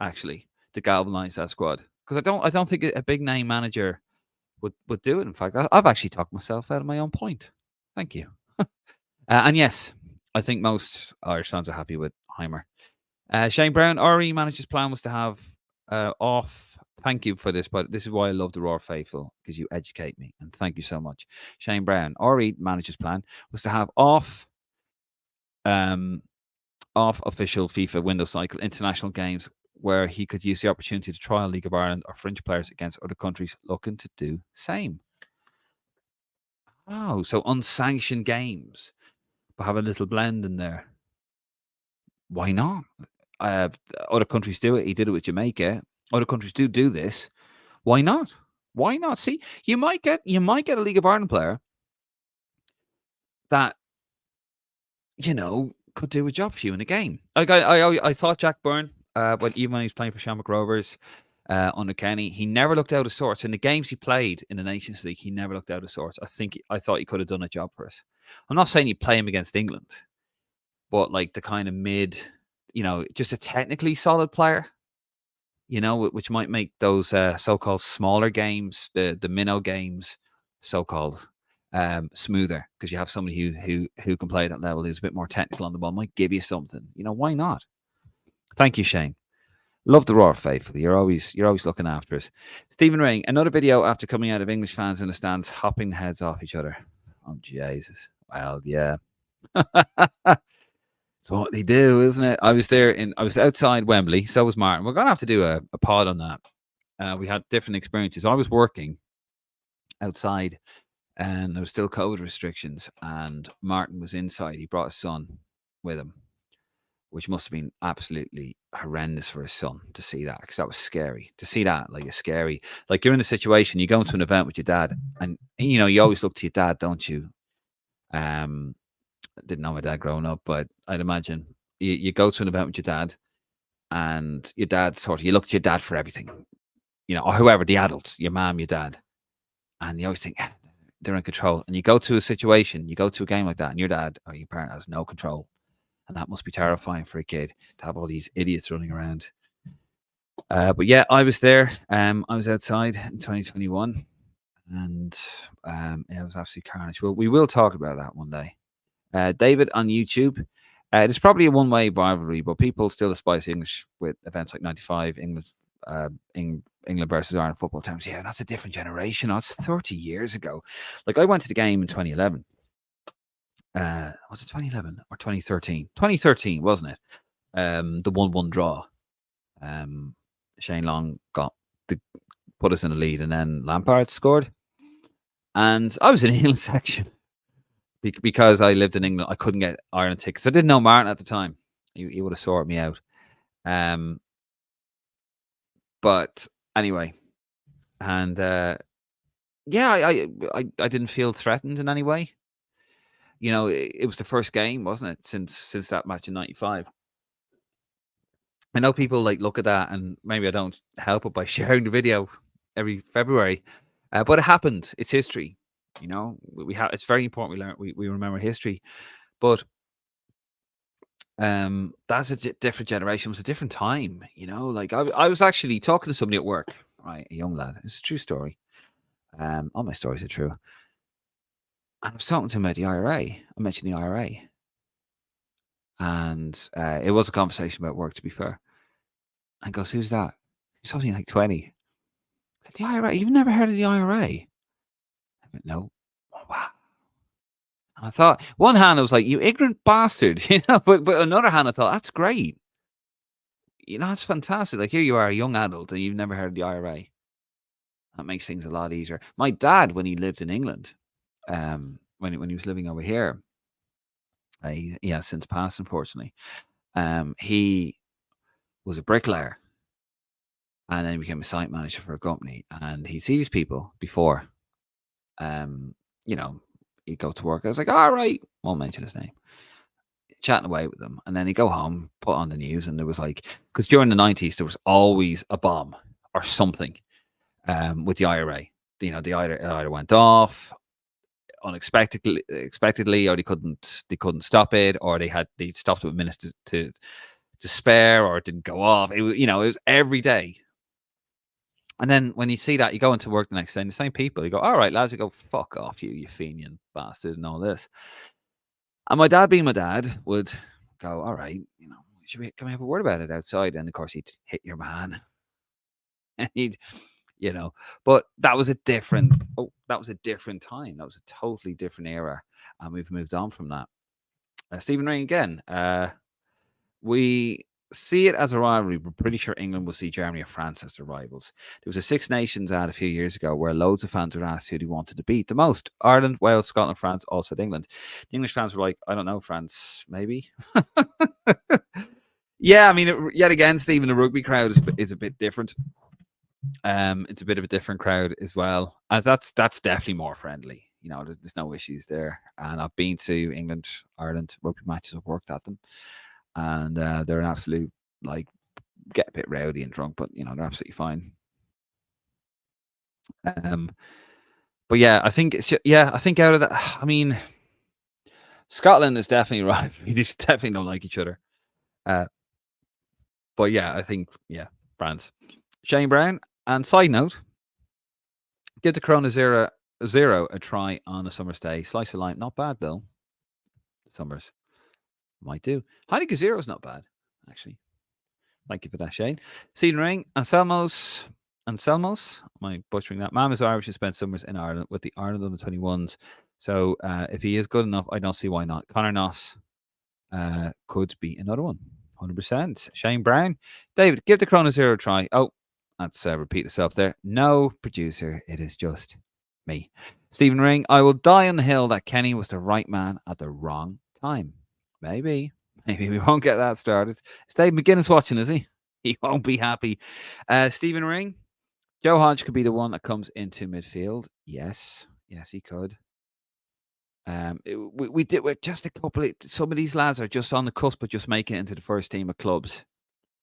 actually, to galvanise that squad. Because I don't think a big name manager would do it. In fact, I've actually talked myself out of my own point. Thank you. And yes, I think most Irish fans are happy with Heimer. Shane Brown, RE manager's plan was to have off. Thank you for this, but this is why I love the Roar Faithful, because you educate me, and thank you so much. Shane Brown, RE manager's plan was to have off official FIFA window cycle international games where he could use the opportunity to trial League of Ireland or fringe players against other countries looking to do same. Oh, so unsanctioned games, but have a little blend in there. Why not? Other countries do it. He did it with Jamaica. Other countries do this. Why not? Why not? See, you might get a League of Ireland player that, you know, could do a job for you in a game. Like I thought Jack Byrne, but even when he was playing for Shamrock Rovers under Kenny, he never looked out of sorts. In the games he played in the Nations League, he never looked out of sorts. I thought he could have done a job for us. I'm not saying you play him against England, but like the kind of mid, you know, just a technically solid player, you know, which might make those so-called smaller games, the minnow games, so-called, smoother, because you have somebody who can play at that level, who's a bit more technical on the ball, might give you something. You know, why not? Thank you, Shane. Love the Roar Faithful. You're always looking after us. Stephen Ring, another video after coming out of English fans in the stands hopping heads off each other. Oh, Jesus. Well, yeah. It's what they do, isn't it? I was outside Wembley, so was Martin. We're gonna have to do a pod on that. We had different experiences. I was working outside and there was still COVID restrictions, and Martin was inside. He brought his son with him, which must have been absolutely horrendous for his son to see that, because that was scary. To see that, like, it's scary. Like, you're in a situation, you go into an event with your dad, and you know, you always look to your dad, don't you? I didn't know my dad growing up, but I'd imagine you go to an event with your dad, and your dad sort of, you look to your dad for everything, you know, or whoever, the adult, your mom, your dad, and you always think, "Ah, they're in control." And you go to a situation, you go to a game like that, and your dad or your parent has no control. And that must be terrifying for a kid to have all these idiots running around. But yeah, I was there. I was outside in 2021, and yeah, it was absolute carnage. Well, we will talk about that one day. David on YouTube. It's probably a one-way rivalry, but people still despise English with events like '95, England versus Ireland football teams. Yeah, that's a different generation. Oh, it's 30 years ago. Like, I went to the game in 2011. Was it 2011 or 2013? 2013, wasn't it? The 1-1 draw. Shane Long put us in the lead, and then Lampard scored. And I was in the England section because I lived in England. I couldn't get Ireland tickets. I didn't know Martin at the time. He would have sorted me out. But anyway, and yeah, I didn't feel threatened in any way. You know, it was the first game, wasn't it, since that match in '95. I know people like look at that, and maybe I don't help it by sharing the video every February, but it happened. It's history, you know. We have. It's very important we remember history, but that's a different generation. It was a different time, you know. Like, I was actually talking to somebody at work, right, a young lad. It's a true story. All my stories are true. And I was talking to him about the IRA. I mentioned the IRA, and it was a conversation about work, to be fair. And he goes, "Who's that?" He's only like 20. I said, "The IRA? You've never heard of the IRA?" I went, "No." Oh, wow. And I thought, one hand, I was like, "You ignorant bastard," you know, but another hand, I thought, that's great. You know, that's fantastic. Like, here you are, a young adult, and you've never heard of the IRA. That makes things a lot easier. My dad, when he lived in England, when he was living over here, he has since passed, unfortunately. He was a bricklayer, and then he became a site manager for a company. And he'd see these people before, you know, he'd go to work. I was like, all right, won't mention his name. Chatting away with them, and then he'd go home, put on the news, and there was like, because during the '90s there was always a bomb or something, with the IRA. You know, it either went off expectedly, or they couldn't stop it, or they stopped it with minutes to spare, or it didn't go off. It was, you know, it was every day. And then when you see that, you go into work the next day, and the same people, you go, all right, lads, you go, fuck off, you Fenian bastard, and all this. And my dad, being my dad, would go, all right, you know, can we have a word about it outside? And of course, he'd hit your man, and he'd, you know, but that was a different time. That was a totally different era, and we've moved on from that. Stephen Ring again. We see it as a rivalry. We're pretty sure England will see Germany or France as their rivals. There was a Six Nations ad a few years ago where loads of fans were asked who they wanted to beat the most. Ireland, Wales, Scotland, France, all said England. The English fans were like, I don't know, France, maybe. Yeah, I mean, yet again, Stephen, the rugby crowd is a bit different. It's a bit of a different crowd as well, as that's definitely more friendly. You know, there's no issues there. And I've been to England, Ireland rugby matches. I've worked at them, and they're an absolute, like, get a bit rowdy and drunk, but you know, they're absolutely fine. But yeah, I think out of that, I mean, Scotland is definitely right. We just definitely don't like each other. But yeah, I think, yeah, France. Shane Brown. And side note, give the Corona Zero a try on a summer's day. Slice of lime, not bad though. Summers might do. Heineken Zero is not bad, actually. Thank you for that, Shane. Seed Ring, Anselmos. Am I butchering that? Mam is Irish and spent summers in Ireland with the Ireland under 21s. So if he is good enough, I don't see why not. Connor Noss could be another one. 100%. Shane Brown. David, give the Chrono Zero a try. Oh, that's repeat itself there. No, producer. It is just me. Stephen Ring. I will die on the hill that Kenny was the right man at the wrong time. Maybe. Maybe we won't get that started. Is Dave McGuinness watching, is he? He won't be happy. Stephen Ring. Joe Hodge could be the one that comes into midfield. Yes. Yes, he could. We did with just a couple. Some of these lads are just on the cusp of just making it into the first team of clubs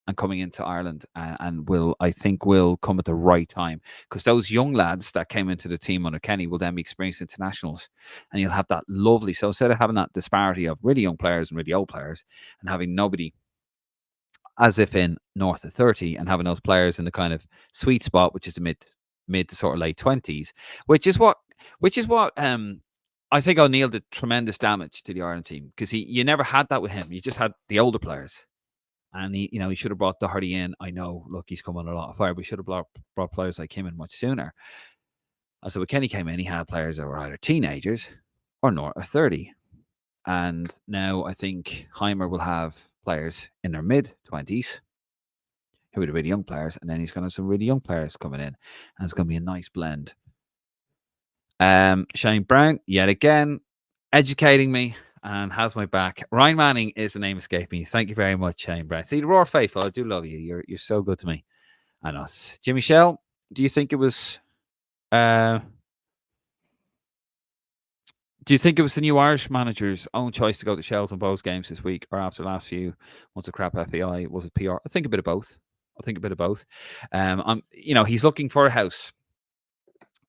and coming into Ireland, and I think will come at the right time, because those young lads that came into the team under Kenny will then be experienced internationals, and you'll have that lovely. So instead of having that disparity of really young players and really old players, and having nobody as if in north of 30, and having those players in the kind of sweet spot, which is the mid to sort of late 20s, which is what I think O'Neill did tremendous damage to the Ireland team, because you never had that with him. You just had the older players, and he should have brought Doherty in. I know, look, he's come on a lot of fire. We should have brought players like him in much sooner. And so when Kenny came in, he had players that were either teenagers or north of 30. And now I think Heimer will have players in their mid 20s who are the really young players, and then he's going to have some really young players coming in, and it's going to be a nice blend. Shane Brown, yet again, educating me and has my back. Ryan Manning is the name escaping me. Thank you very much, Shane Brown. See, the Roar faithful, I do love you. You're so good to me and us. Jimmy Shell, do you think it was? Do you think it was the new Irish manager's own choice to go to Shells on both games this week, or after the last few months of crap FAI? Was it PR? I think a bit of both. He's looking for a house.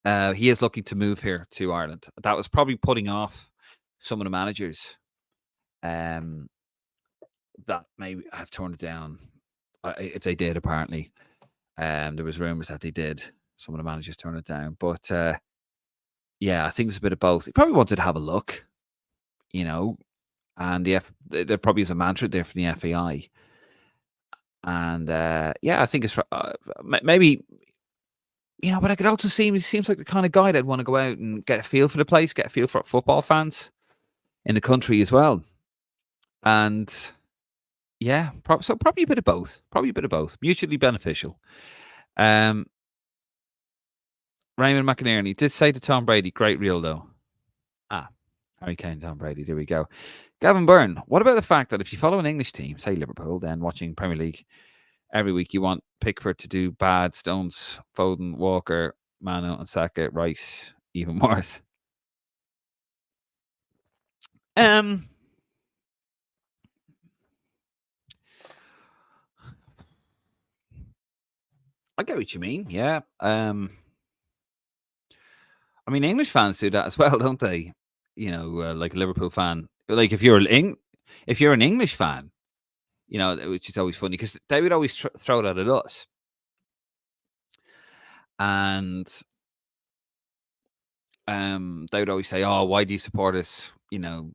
He is looking to move here to Ireland. That was probably putting off some of the managers that maybe have turned it down. If they did, apparently. There was rumours that they did. Some of the managers turned it down. But yeah, I think it's a bit of both. He probably wanted to have a look, and there probably is a mantra there for the FAI. And yeah, I think it's maybe, but I could also see him. He seems like the kind of guy that'd want to go out and get a feel for the place, get a feel for football fans in the country as well. And yeah, so probably a bit of both. Mutually beneficial. Raymond McInerney did say to Tom Brady, great reel though. Harry Kane, Tom Brady. There we go. Gavin Byrne, what about the fact that if you follow an English team, say Liverpool, then watching Premier League every week, you want Pickford to do bad, Stones, Foden, Walker, Manu, and Saka, Rice, even worse? I get what you mean. Yeah. I mean, English fans do that as well, don't they? Like a Liverpool fan. Like if you're an English fan, which is always funny because they would always throw that at us, and they would always say, "Oh, why do you support us? You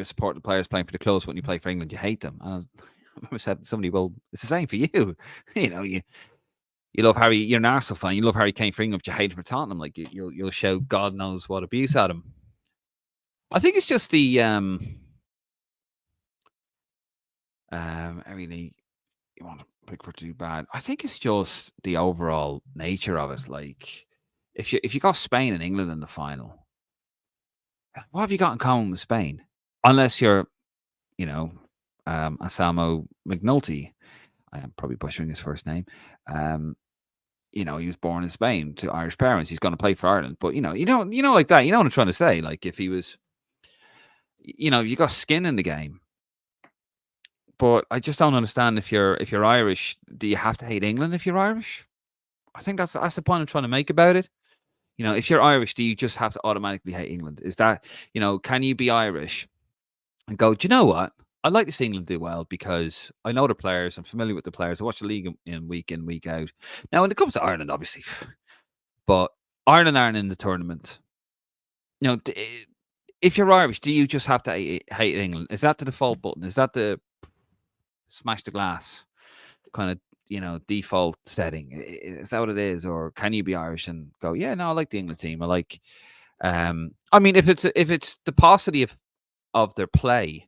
support the players playing for the clubs, but when you play for England, you hate them." And I remember said to somebody, "Well, it's the same for you. You love Harry. You're an Arsenal fan. You love Harry Kane for England, but you hate him for Tottenham. Like you'll show God knows what abuse at him." I think it's just the everything you want to pick for too bad. I think it's just the overall nature of it. Like if you got Spain and England in the final, what have you got in common with Spain? Unless you're, Asamo McNulty. I am probably butchering his first name. He was born in Spain to Irish parents. He's going to play for Ireland, but like that. You know what I'm trying to say? Like if he was, you got skin in the game. But I just don't understand if you're Irish, do you have to hate England if you're Irish? I think that's the point I'm trying to make about it. If you're Irish, do you just have to automatically hate England? Is that, can you be Irish and go, do you know what? I'd like to see England do well because I know the players, I'm familiar with the players, I watch the league in, week out. Now, when it comes to Ireland, obviously, but Ireland aren't in the tournament. If you're Irish, do you just have to hate England? Is that the default button? Is that the smash the glass kind of default setting? Is that what it is? Or can you be Irish and go, yeah, no, I like the England team, I like I mean, if it's the paucity of their play,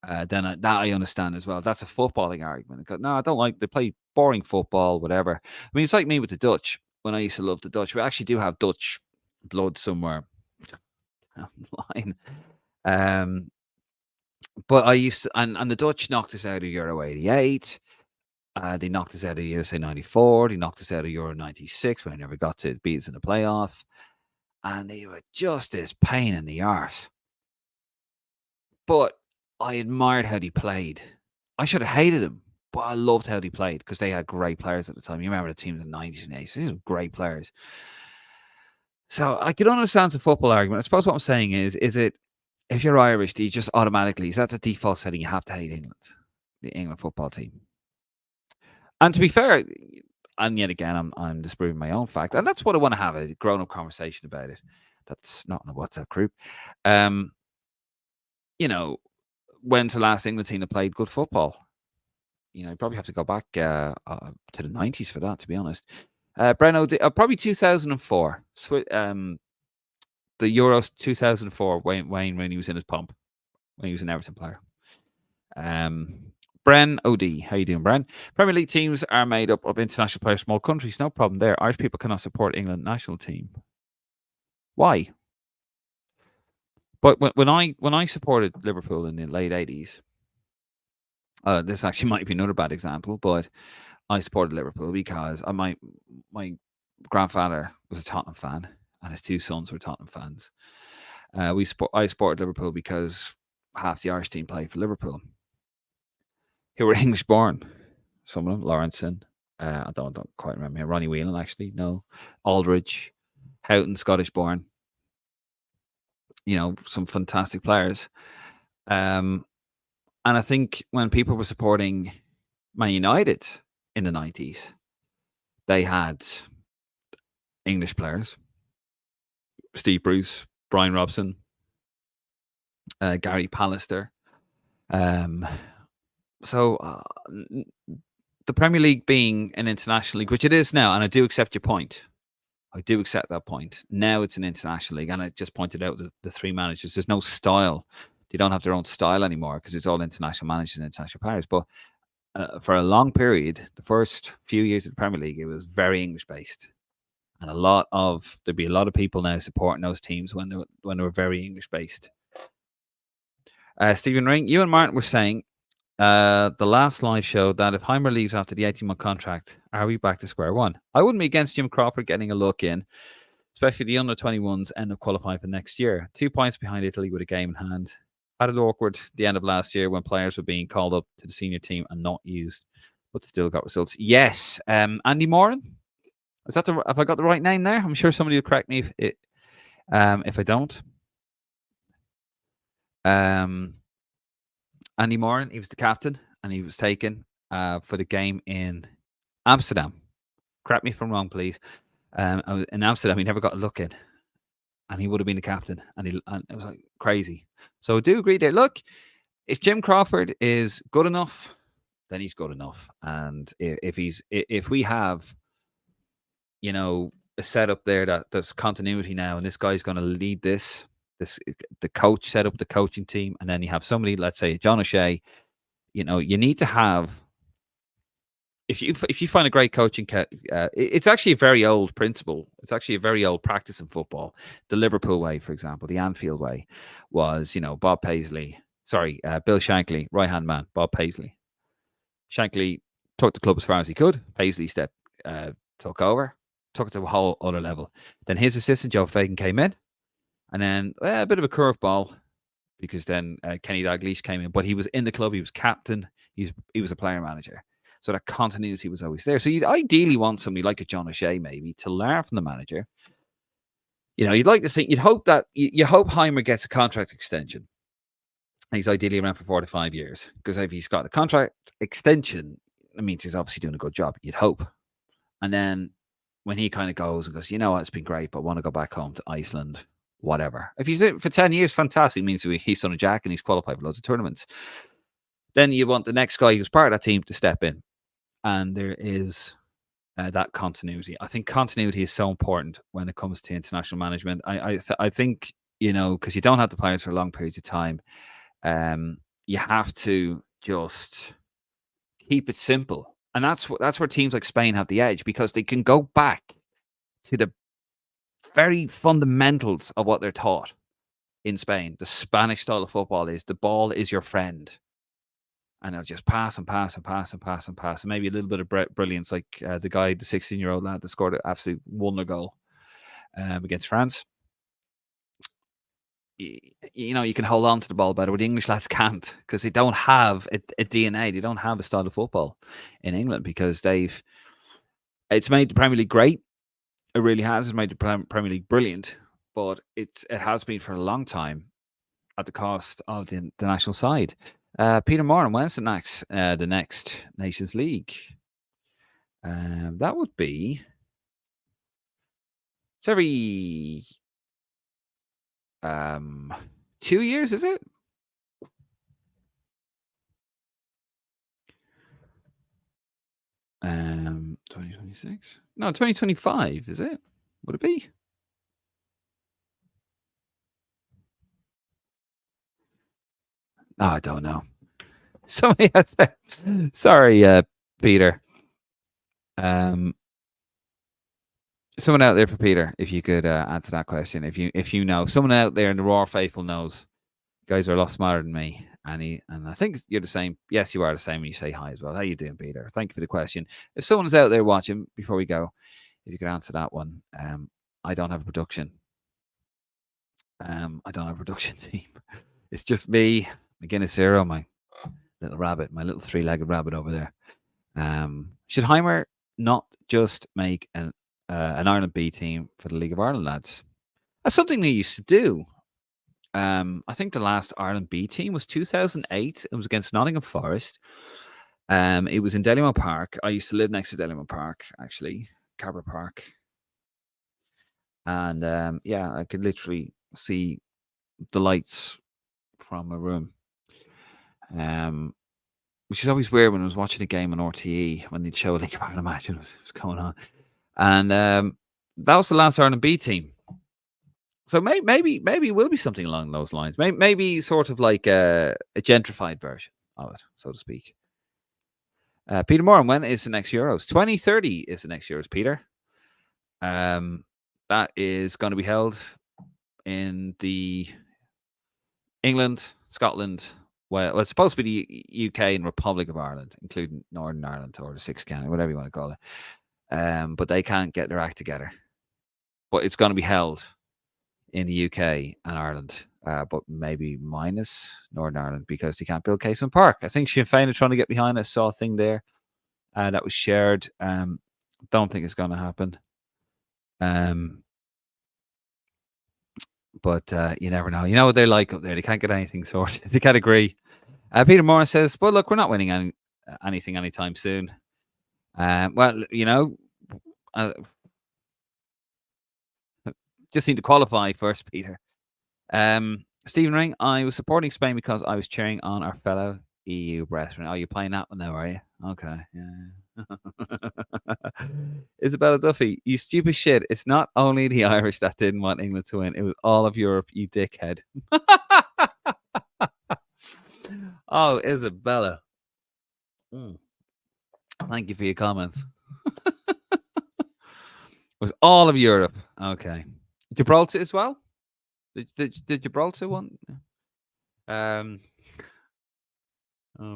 then that I understand as well. That's a footballing argument. No, I don't like they play boring football, whatever. I mean, it's like me with the Dutch. When I used to love the Dutch, we actually do have Dutch blood somewhere down the line. But I used to, and the Dutch knocked us out of Euro '88. They knocked us out of USA '94. They knocked us out of Euro '96 when we never got to beat us in the playoff. And they were just this pain in the arse. But I admired how they played. I should have hated them, but I loved how they played because they had great players at the time. You remember the teams in the 90s and 80s? These were great players. So I could understand the football argument. I suppose what I'm saying is it if you're Irish, do you just automatically, is that the default setting you have to hate England, the England football team? And to be fair, and yet again, I'm disproving my own fact, and that's what I want to have a grown-up conversation about it. That's not in a WhatsApp group. You know, when's the last England team that played good football? You probably have to go back to the 90s for that, to be honest. Breno, probably 2004. The Euros 2004, Wayne when he was in his pomp, when he was an Everton player. Bren OD, how you doing, Bren? Premier League teams are made up of international players, small countries. No problem there. Irish people cannot support England national team. Why? But when I supported Liverpool in the late 80s, this actually might be another bad example, but I supported Liverpool because my grandfather was a Tottenham fan and his two sons were Tottenham fans. I supported Liverpool because half the Irish team played for Liverpool, who were English born. Some of them, Lawrenson. I don't quite remember him. Ronnie Whelan, actually. No. Aldridge. Houghton, Scottish born. Some fantastic players. And I think when people were supporting Man United in the 90s, they had English players. Steve Bruce, Brian Robson, Gary Pallister. So the Premier League being an international league, which it is now, and I do accept your point. I do accept that point. Now it's an international league, and I just pointed out the three managers. There's no style. They don't have their own style anymore because it's all international managers and international players. But for a long period, the first few years of the Premier League, it was very English-based. And there'd be a lot of people now supporting those teams when they were very English-based. Stephen Ring, you and Martin were saying the last live show that if Heimer leaves after the 18-month contract, are we back to square one? I wouldn't be against Jim Crawford getting a look in, especially the under-21s end up qualifying for next year. 2 points behind Italy with a game in hand. Had it awkward the end of last year when players were being called up to the senior team and not used, but still got results. Yes, Andy Moran. Have I got the right name there? I'm sure somebody will correct me if I don't. Andy Moran, he was the captain, and he was taken for the game in Amsterdam. Correct me if I'm wrong, please. In Amsterdam, he never got a look in, and he would have been the captain, and it was like crazy. So I do agree there. Look, if Jim Crawford is good enough, then he's good enough, and if we have, a setup there that there's continuity now, and this guy's going to lead this. The coach set up the coaching team, and then you have somebody, let's say John O'Shea. You need to have. If you find a great coaching, it's actually a very old principle. It's actually a very old practice in football. The Liverpool way, for example, the Anfield way, was Bob Paisley. Sorry, Bill Shankly, right hand man, Bob Paisley. Shankly took the club as far as he could. Paisley took over, took it to a whole other level. Then his assistant Joe Fagan came in. And then a bit of a curveball because then Kenny Dalglish came in, but he was in the club. He was captain. He was a player manager. So that continuity was always there. So you'd ideally want somebody like a John O'Shea maybe to learn from the manager. You'd like to think, you hope Heimer gets a contract extension. And he's ideally around for 4 to 5 years because if he's got a contract extension, that means he's obviously doing a good job. You'd hope. And then when he kind of goes and goes, it's been great, but I want to go back home to Iceland. Whatever. If he's in for 10 years, fantastic. It means he's done a jack and he's qualified for loads of tournaments. Then you want the next guy who's part of that team to step in. And there is that continuity. I think continuity is so important when it comes to international management. I think, because you don't have the players for long periods of time. You have to just keep it simple, and that's where teams like Spain have the edge because they can go back to the very fundamentals of what they're taught in Spain. The Spanish style of football is the ball is your friend, and they'll just pass and pass and pass and pass and pass, and maybe a little bit of brilliance, like the 16-year-old lad that scored an absolute wonder goal against France. You can hold on to the ball better, but the English lads can't because they don't have a DNA. They don't have a style of football in England because it's made the Premier League great. It really has. It's made the Premier League brilliant, but it has been for a long time at the cost of the national side. Peter Moran, when's the next Nations League? That would be it's every 2 years, is it? Um, 2026? No, 2025, is it? Would it be? Oh, I don't know. Somebody has that. Sorry, Peter. Someone out there for Peter, if you could answer that question, if you know, someone out there in the raw faithful knows. You guys are a lot smarter than me, and I think you're the same. Yes, you are the same when you say hi as well. How you doing, Peter? Thank you for the question. If someone's out there watching, before we go, if you could answer that one, I don't have a production. I don't have a production team. It's just me, McGuinness Zero, my little rabbit, my little three-legged rabbit over there. Should Heimer not just make an Ireland B team for the League of Ireland lads? That's something they used to do. I think the last Ireland B team was 2008. It was against Nottingham Forest. It was in Delimo Park. I used to live next to Delimo Park, actually, Cabra Park. And I could literally see the lights from my room. Which is always weird when I was watching a game on RTE when they'd show a League of Ireland match and what was going on. And that was the last Ireland B team. So maybe it will be something along those lines. Maybe sort of like a gentrified version of it, so to speak. Peter Moran, when is the next Euros? 2030 is the next Euros, Peter. That is going to be held in the England, Scotland. Well, it's supposed to be the UK and Republic of Ireland, including Northern Ireland or the Six County, whatever you want to call it. But they can't get their act together. But it's going to be held in the UK and Ireland, but maybe minus Northern Ireland because they can't build Casement Park. I think Sinn Féin are trying to get behind it. I saw a thing there that was shared. Don't think it's going to happen. But you never know. You know what they're like up there. They can't get anything sorted. They can't agree. Peter Morris says, well, look, we're not winning anything anytime soon. Well, just need to qualify first, Peter. Stephen Ring, I was supporting Spain because I was cheering on our fellow EU brethren. Oh, you're playing that one now, are you? Okay. Yeah. Isabella Duffy, you stupid shit. It's not only the Irish that didn't want England to win. It was all of Europe, you dickhead. Oh, Isabella. Thank you for your comments. It was all of Europe. Okay. Gibraltar as well? Did Gibraltar want? Oh,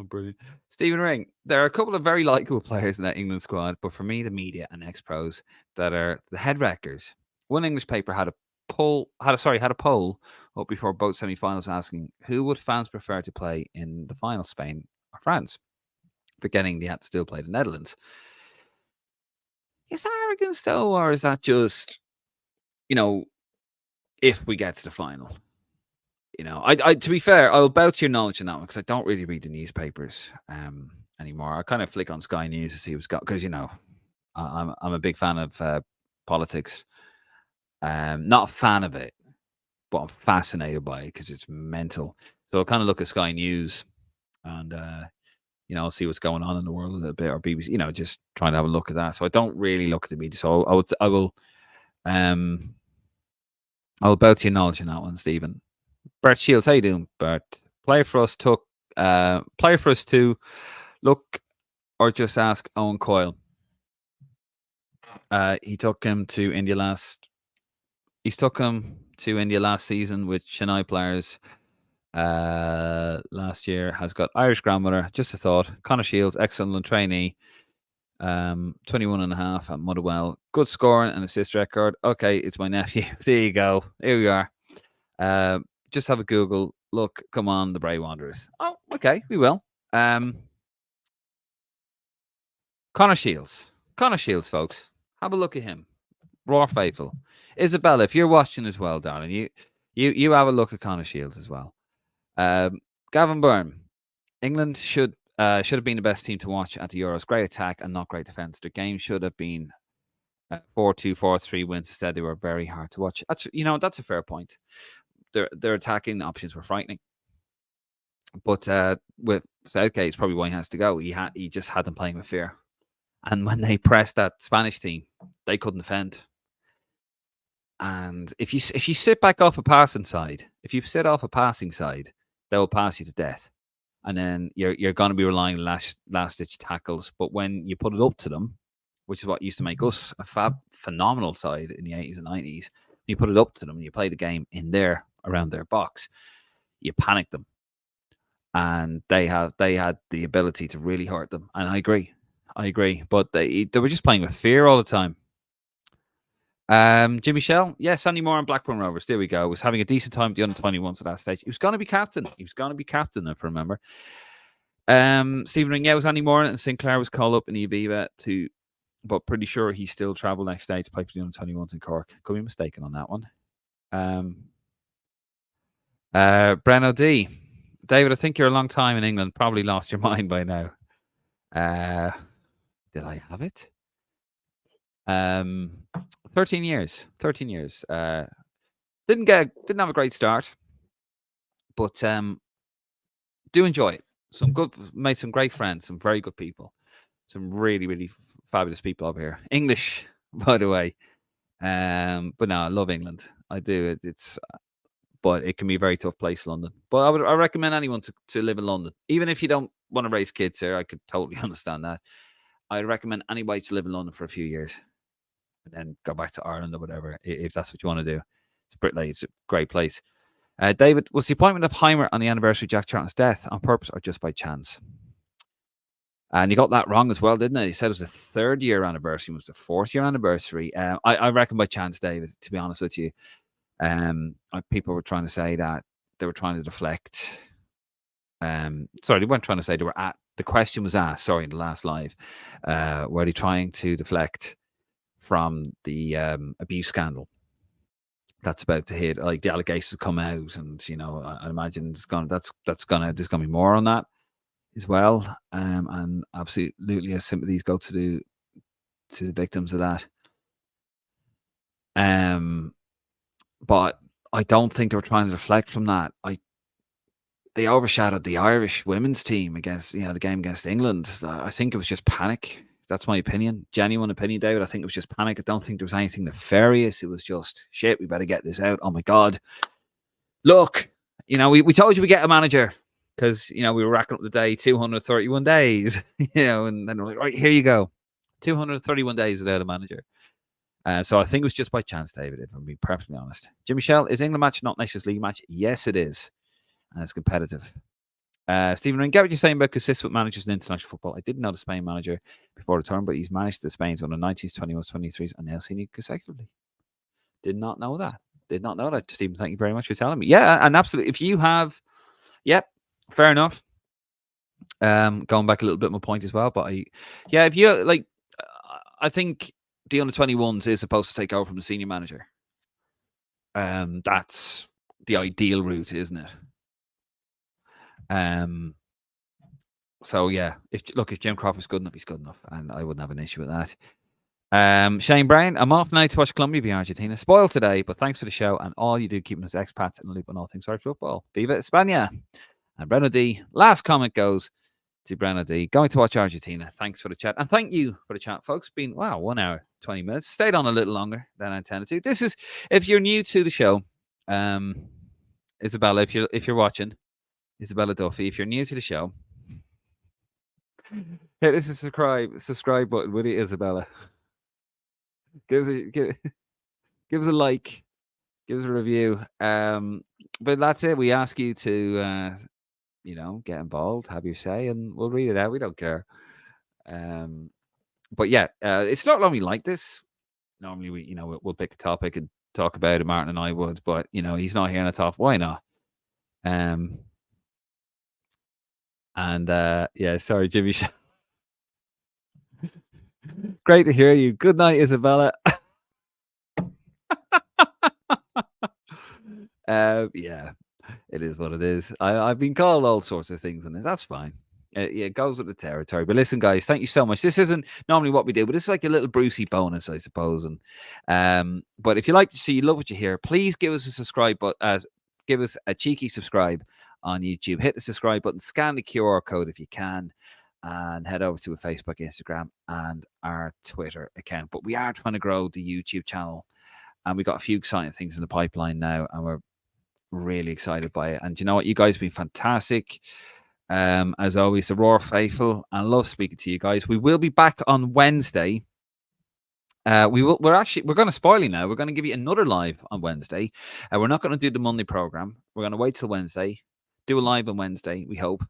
brilliant. Stephen Ring, there are a couple of very likable players in that England squad, but for me, the media and ex-pros that are the head wreckers. One English paper had a poll up before both semi-finals asking who would fans prefer to play in the final, Spain or France, forgetting they had to still play the Netherlands. Is that arrogance though, or is that just, if we get to the final? I to be fair, I'll bow to your knowledge on that one because I don't really read the newspapers anymore. I kind of flick on Sky News to see what's got because I'm a big fan of politics. Not a fan of it, but I'm fascinated by it because it's mental. So I kind of look at Sky News and see what's going on in the world a little bit, or BBC, just trying to have a look at that. So I don't really look at the media. So I'll bow to your knowledge in that one, Stephen. Bert Shields, how you doing, Bert? Player for us to look or just ask Owen Coyle. He took him to India last. He's took him to India last season with Chennai players. Last year has got Irish grandmother. Just a thought. Connor Shields, excellent trainee. 21 and a half at Motherwell. Good scoring and assist record. Okay, it's my nephew. There you go. Here we are. Just have a Google. Look, come on, the Bray Wanderers. Oh, okay, we will. Connor Shields, folks. Have a look at him. Raw faithful. Isabella, if you're watching as well, darling, you have a look at Connor Shields as well. Gavin Byrne, England should have been the best team to watch at the Euros. Great attack and not great defense. Their game should have been 4-2, 4-3 wins. Instead, they were very hard to watch. That's a fair point. Their attacking options were frightening. But with Southgate, it's probably why he has to go. He just had them playing with fear. And when they pressed that Spanish team, they couldn't defend. And if you sit back off a passing side, they will pass you to death. And then you're going to be relying on last ditch tackles. But when you put it up to them, which is what used to make us a phenomenal side in the 80s and 90s, you put it up to them and you play the game in there around their box, you panic them. And they had the ability to really hurt them. And I agree. But they were just playing with fear all the time. Jimmy Shell, Sandy Moore and Blackburn Rovers. There we go. Was having a decent time at the under-21s at that stage. He was going to be captain. If I remember. Stephen Ring, was Andy Moore and Sinclair was called up in the Aviva but pretty sure he still travelled next day to play for the under-21s in Cork. Could be mistaken on that one. Breno D. David, I think you're a long time in England. Probably lost your mind by now. Did I have it? 13 years. Didn't have a great start, but do enjoy it. Made some great friends, some very good people, some really, really fabulous people over here. English, by the way. But no, I love England. I do. But it can be a very tough place, London. But I recommend anyone to live in London, even if you don't want to raise kids here. I could totally understand that. I recommend anybody to live in London for a few years and then go back to Ireland or whatever, if that's what you want to do. It's a great place. David, was the appointment of Heimer on the anniversary of Jack Charlton's death on purpose or just by chance? And you got that wrong as well, didn't it? He said it was the 3rd year anniversary. It was the 4th year anniversary. I reckon by chance, David, to be honest with you. People were trying to say that they were trying to deflect. Sorry, they weren't trying to say the question was asked, in the last live, were they trying to deflect from the abuse scandal that's about to hit? Like the allegations come out, and I imagine there's gonna be more on that as well. And absolutely, as sympathies go to the victims of that. But I don't think they were trying to deflect from that. They overshadowed the Irish women's team against, the game against England. I think it was just panic. That's my opinion. Genuine opinion, David. I think it was just panic. I don't think there was anything nefarious. It was just, shit, we better get this out. Oh my God. Look, we told you we get a manager because, we were racking up the day, 231 days, and then we're like, right, here you go. 231 days without a manager. So I think it was just by chance, David, if I'm being perfectly honest. Jimmy Shell, is England match not Nations League match? Yes, it is. And it's competitive. Stephen Ring, get what you're saying about consistent managers in international football. I didn't know the Spain manager before the turn, but he's managed the Spain's on the 19s, 21s, 23s, and now seen it consecutively. Did not know that. Stephen, thank you very much for telling me. Yeah, and absolutely. If you have, fair enough. Going back a little bit my point as well, but if you I think the under-21s is supposed to take over from the senior manager. That's the ideal route, isn't it? So if Jim Crawford's good enough, he's good enough, and I wouldn't have an issue with that. Shane Brown, I'm off now to watch Colombia v Argentina. Spoiled today, but thanks for the show and all you do keeping us expats in the loop on all things Irish football. Viva España. And Breno D, last comment goes, Brana D. Going to watch Argentina. Thanks for the chat. And thank you for the chat, folks. Been, wow, 1 hour, 20 minutes. Stayed on a little longer than I intended to. This is, if you're new to the show, Isabella, if you're watching, Isabella Duffy, if you're new to the show, hit this subscribe button, will you, Isabella? Give us a like, give us a review. But that's it. We ask you to get involved, have your say, and we'll read it out. We don't care. But yeah, it's not normally like this. Normally we'll pick a topic and talk about it. Martin and I would, but he's not here in a top. Why not? And yeah, sorry, Jimmy. Great to hear you. Good night, Isabella. Yeah, it is what it is. I've been called all sorts of things, and that's fine. Yeah, it goes with the territory. But listen, guys, thank you so much. This isn't normally what we do, but this is like a little Brucey bonus, I suppose. And but if you like to see, you love what you hear, please give us a subscribe, but give us a cheeky subscribe on YouTube. Hit the subscribe button, scan the QR code if you can, and head over to a Facebook, Instagram, and our Twitter account. But we are trying to grow the YouTube channel, and we've got a few exciting things in the pipeline now, and we're really excited by it. And you know what? You guys have been fantastic. As always, the Roar faithful, and I love speaking to you guys. We will be back on Wednesday. We're going to spoil you now. We're going to give you another live on Wednesday. We're not going to do the Monday program. We're going to wait till Wednesday, do a live on Wednesday, we hope.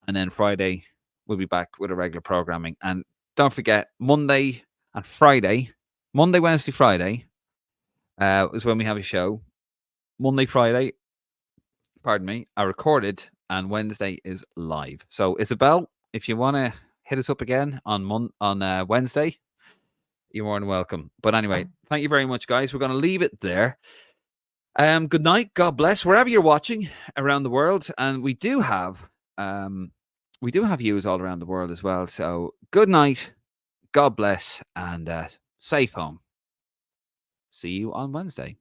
And then Friday, we'll be back with a regular programming. And don't forget, Monday and Friday, Monday, Wednesday, Friday, is when we have a show. Monday, Friday, pardon me, are recorded, and Wednesday is live. So, Isabel, if you want to hit us up again on Wednesday, you're more than welcome. But anyway, thank you very much, guys. We're going to leave it there. Good night. God bless wherever you're watching around the world, and we do have viewers all around the world as well. So, good night. God bless, and safe home. See you on Wednesday.